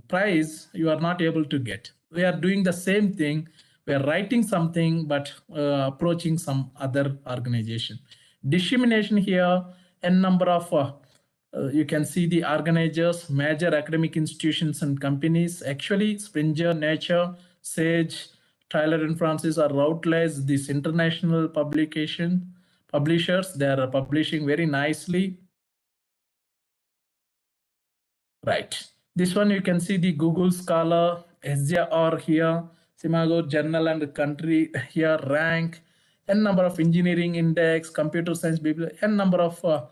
Speaker 1: price, you are not able to get. We are doing the same thing. We are writing something, but approaching some other organization. Dissemination here, n number of you can see the organizers, major academic institutions and companies. Actually, Springer, Nature, Sage, Tyler and Francis are Routledge, this international publishers, they are publishing very nicely. Right. This one you can see the Google Scholar, SJR here, Simago Journal and Country here, rank, n number of engineering index, computer science, n number of.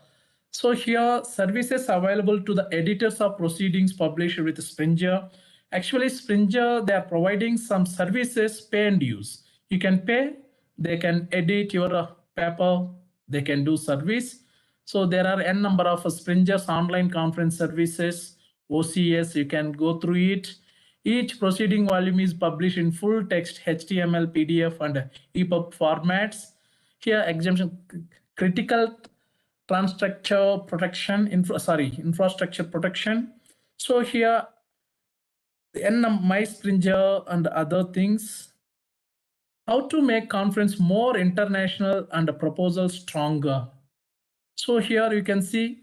Speaker 1: So here services available to the editors of proceedings published with Springer. Actually, Springer, they are providing some services, pay and use. You can pay, they can edit your paper, they can do service. So there are n number of Springer's online conference services, OCS, you can go through it. Each proceeding volume is published in full text, HTML, PDF, and EPUB formats. Here, exemption, critical infrastructure protection. So here, my Springer and other things. How to make conference more international and a proposal stronger. So here you can see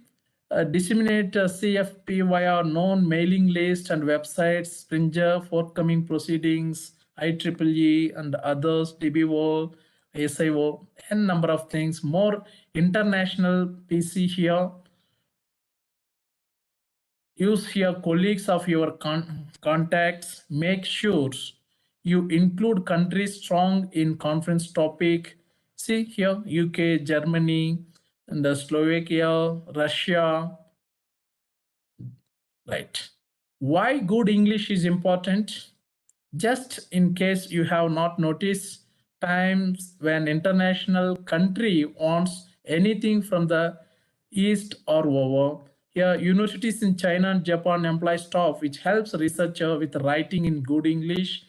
Speaker 1: disseminate CFP via known mailing list and websites, Springer, forthcoming proceedings, IEEE and others, DBO, SIO, and number of things, more international PC here. Use here colleagues of your contacts. Make sure you include countries strong in conference topic. See here, UK, Germany, and Slovakia, Russia. Right. Why good English is important? Just in case you have not noticed, times when international country wants anything from the east or over. Here, universities in China and Japan employ staff which helps researcher with writing in good English.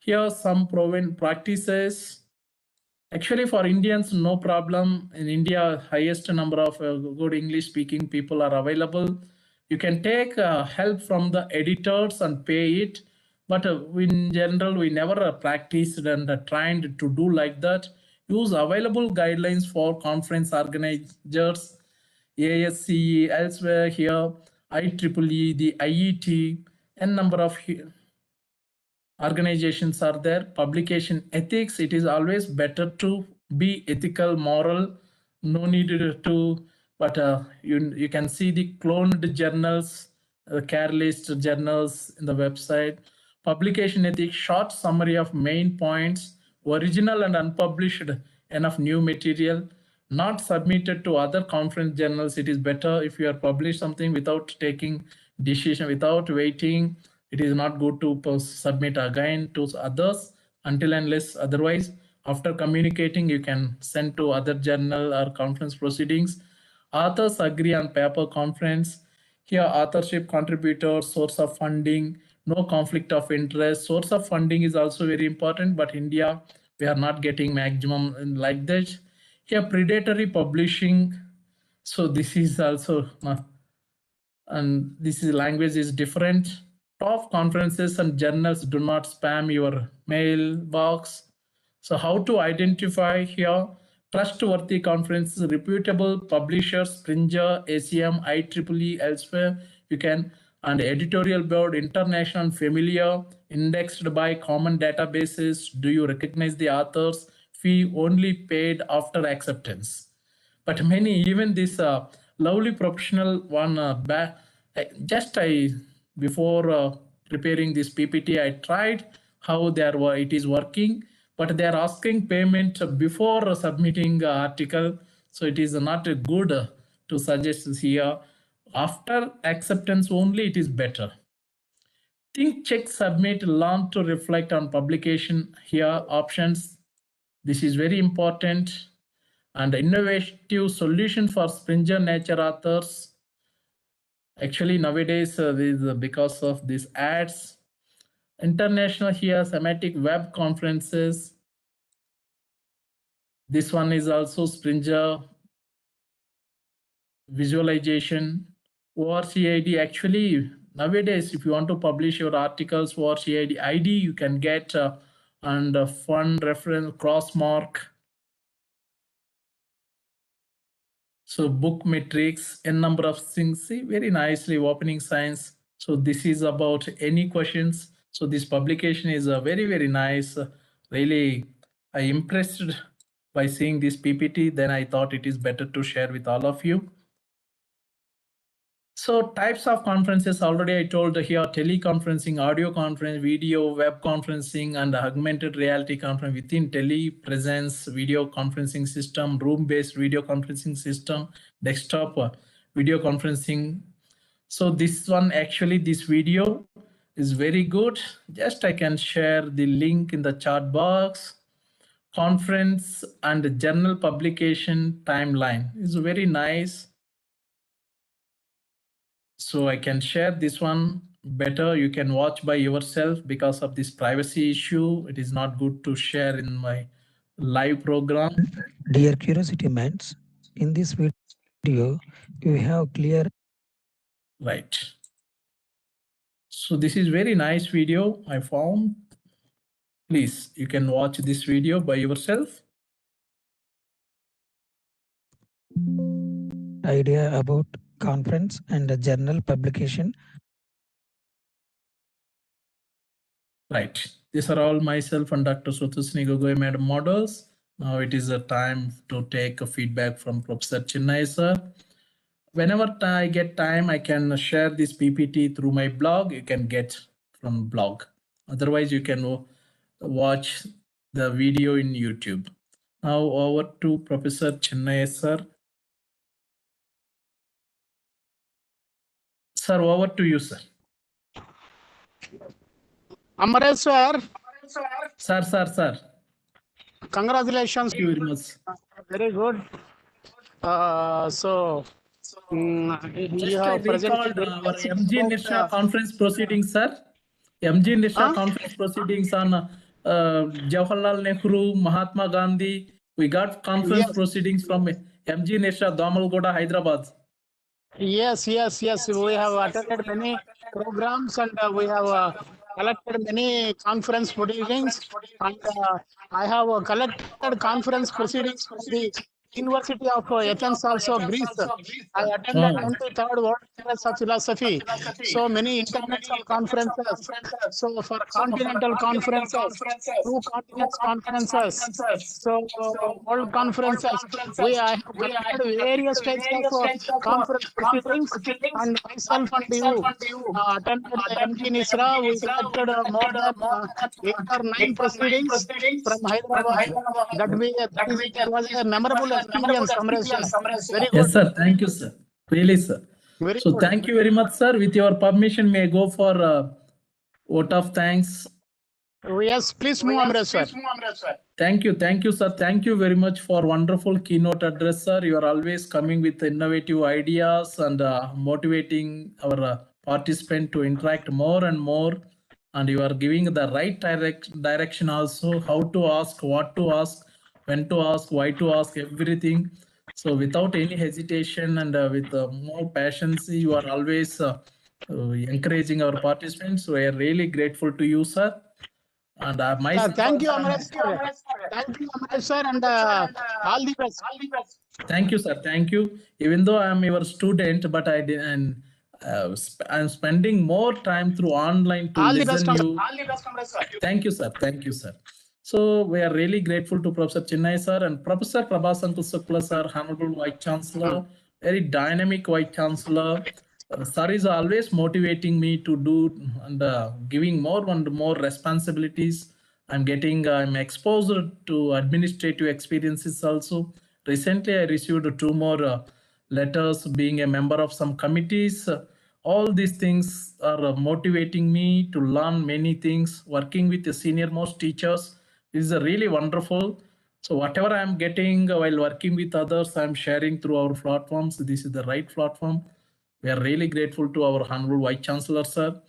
Speaker 1: Here, some proven practices. Actually, for Indians, no problem. In India, highest number of good English speaking people are available. You can take help from the editors and pay it. But in general, we never practiced and trained to do like that. Use available guidelines for conference organizers, ASCE, elsewhere here, IEEE, the IET, and number of organizations are there. Publication ethics, it is always better to be ethical, moral, no need to, but you can see the cloned journals, care list journals in the website. Publication ethics, short summary of main points, original and unpublished, enough new material, not submitted to other conference journals. It is better if you are published something without taking decision, without waiting. It is not good to submit again to others until unless otherwise. After communicating, you can send to other journal or conference proceedings. Authors agree on paper conference. Here, authorship, contributors, source of funding, no conflict of interest. Source of funding is also very important, but India, we are not getting maximum like that. Here, predatory publishing. So this is also, and this is language is different. Top conferences and journals do not spam your mailbox. So how to identify here? Trustworthy conferences, reputable publishers, Springer, ACM, IEEE, elsewhere. You can, and editorial board, international, familiar, indexed by common databases. Do you recognize the authors? Fee only paid after acceptance. But many, even this lovely professional one, just I before preparing this PPT, I tried how it is working, but they are asking payment before submitting article. So it is not good to suggest here. After acceptance only, it is better. Think, check, submit, learn to reflect on publication. Here options. This is very important. And innovative solution for Springer Nature authors. Actually, nowadays, because of these ads, international here, thematic web conferences. This one is also Springer visualization. ORCID, actually, nowadays, if you want to publish your articles, ORCID ID, you can get and fund reference crossmark. So book metrics, n number of things, see, very nicely opening science. So this is about any questions. So this publication is a very, very nice. Really, I impressed by seeing this PPT. Then I thought it is better to share with all of you. So types of conferences, already I told here, teleconferencing, audio conference, video, web conferencing, and augmented reality conference within telepresence video conferencing system, room-based video conferencing system, desktop video conferencing. So this one, actually, this video is very good. Just I can share the link in the chat box. Conference and journal publication timeline is very nice. So I can share this one better. You can watch by yourself because of this privacy issue. It is not good to share in my live program.
Speaker 7: Dear curiosity minds, in this video, you have clear.
Speaker 1: Right. So this is very nice video I found. Please, you can watch this video by yourself.
Speaker 7: Idea about conference and the journal publication.
Speaker 1: Right. These are all myself and Dr. Suthasini Gogoi madam models. Now it is a time to take a feedback from Professor Chinnai sir. Whenever I get time, I can share this PPT through my blog. You can get from blog. Otherwise, you can watch the video in YouTube. Now over to Professor Chinnai sir. Sir, over to you, sir.
Speaker 3: Amresh sir,
Speaker 1: Sir.
Speaker 3: congratulations.
Speaker 1: Thank you very much.
Speaker 3: Very good. You
Speaker 1: Just I
Speaker 3: have presented
Speaker 1: recalled our
Speaker 3: very
Speaker 1: MG NEHU conference proceedings, sir. MG NEHU conference proceedings on Jawaharlal Nehru, Mahatma Gandhi. We got conference proceedings from MG NEHU, Damalgoda, Hyderabad.
Speaker 3: Yes. We have attended many programs and we have collected many conference proceedings. And I have collected conference proceedings from the University of Athens, also Greece. I attended 93rd World Congress of Philosophy. So many international conferences. So for continental conferences, two continents conferences. So world conferences, I have collected various types of conference proceedings, and myself and you attended the MG NISRA. We collected more than 8 or 9 proceedings from Hyderabad. That was a memorable experience, Amresh sir. Very good.
Speaker 1: Yes, sir. Thank you, sir. Really, sir.
Speaker 3: Very
Speaker 1: So
Speaker 3: good.
Speaker 1: thank you very much, sir. With your permission, may I go for vote of thanks?
Speaker 3: Yes, please move, Amresh sir.
Speaker 1: Thank you, sir. Thank you very much for wonderful keynote address, sir. You are always coming with innovative ideas and motivating our participant to interact more and more. And you are giving the right direction also, how to ask, what to ask, when to ask, why to ask, everything. So without any hesitation and with more passion, you are always encouraging our participants. We are really grateful to you, sir. And myself,
Speaker 3: thank you, Amresh sir. Thank you, Amresh sir, and all the best.
Speaker 1: Thank you, sir. Thank you. Even though I'm your student, but I'm spending more time through online to
Speaker 3: All the best,
Speaker 1: listen you. Thank you, sir. Thank you, sir. So we are really grateful to Professor Chinnai sir and Professor Prabhasankar Sukla sir, Honorable Vice Chancellor, very dynamic Vice Chancellor. Sir is always motivating me to do and giving more and more responsibilities. I'm exposed to administrative experiences also. Recently, I received 2 more letters being a member of some committees. All these things are motivating me to learn many things. Working with the senior most teachers is really wonderful. So whatever I'm getting while working with others, I'm sharing through our platforms. This is the right platform. We are really grateful to our Honorable Vice Chancellor, sir.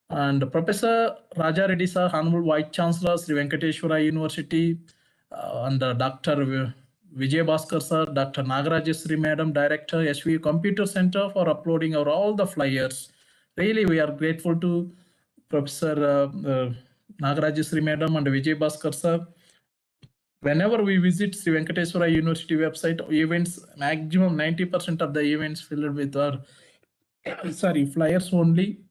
Speaker 1: And Professor Raja Reddy, sir, Honorable Vice Chancellor, Sri Venkateswara University, and Dr. Vijay Bhaskar, sir, Dr. Nagarajasri, Madam, Director, SVU Computer Center, for uploading all the flyers. Really, we are grateful to Professor Nagarajasri, Madam, and Vijay Bhaskar, sir. Whenever we visit Sri Venkateswara University website, events, maximum 90% of the events filled with our flyers only.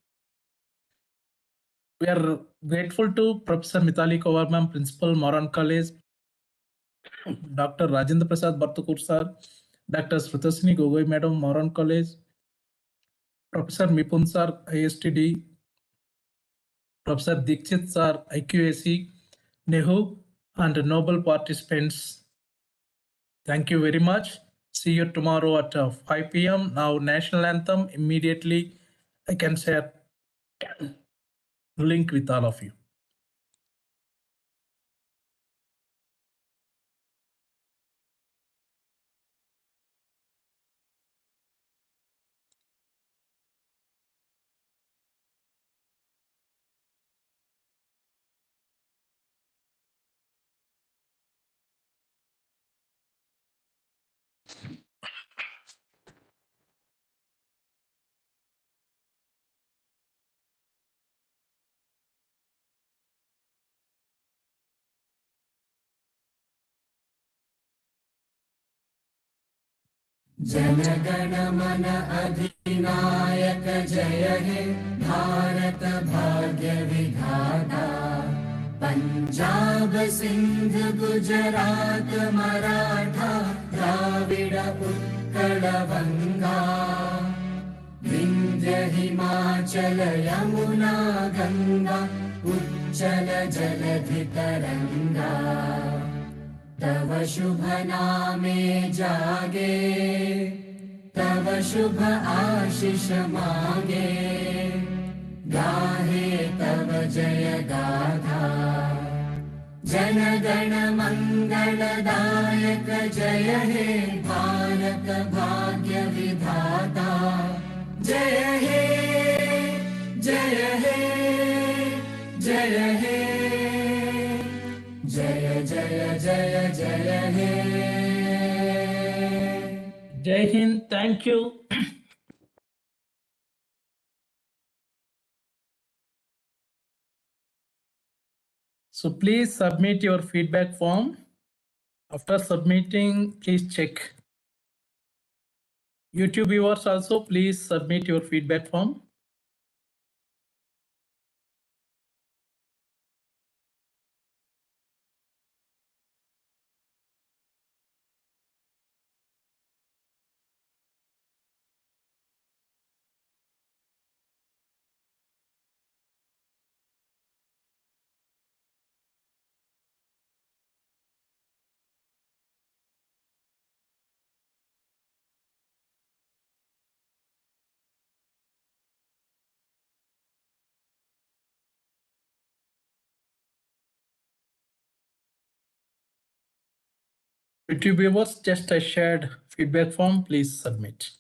Speaker 1: We are grateful to Professor Mitali Kowar ma'am, Principal, Moran College, Dr. Rajendra Prasad Bartukur sir, Dr. Srutasini Gogoi madam, Moran College, Professor Mipun sir, ISTD, Professor Dikshit sir, IQAC, NEHU, and noble participants. Thank you very much. See you tomorrow at 5 p.m. Now, national anthem. Immediately, I can share link with all of you.
Speaker 2: जनगण मन अधिनायक जय हे भारत भाग्य विधाता पञ्जाब सिन्ध गुजरात मराठा द्राविड उत्कल गङ्गा विन्ध्य हिमाचल यमुना गङ्गा उच्चल जलधि तरङ्गा तव शुभ नामे जागे तव शुभ आशीष मागे गाहे तव जय गाथा जन गण मंगलदायक जय हे भारत भाग्य विधाता जय हे जय हे जय हे जय जय जय जय हे
Speaker 1: Jai Hind. Thank you. So please submit your feedback form. After submitting, please check. YouTube viewers also, please submit your feedback form. YouTube viewers, just I shared feedback form, please submit.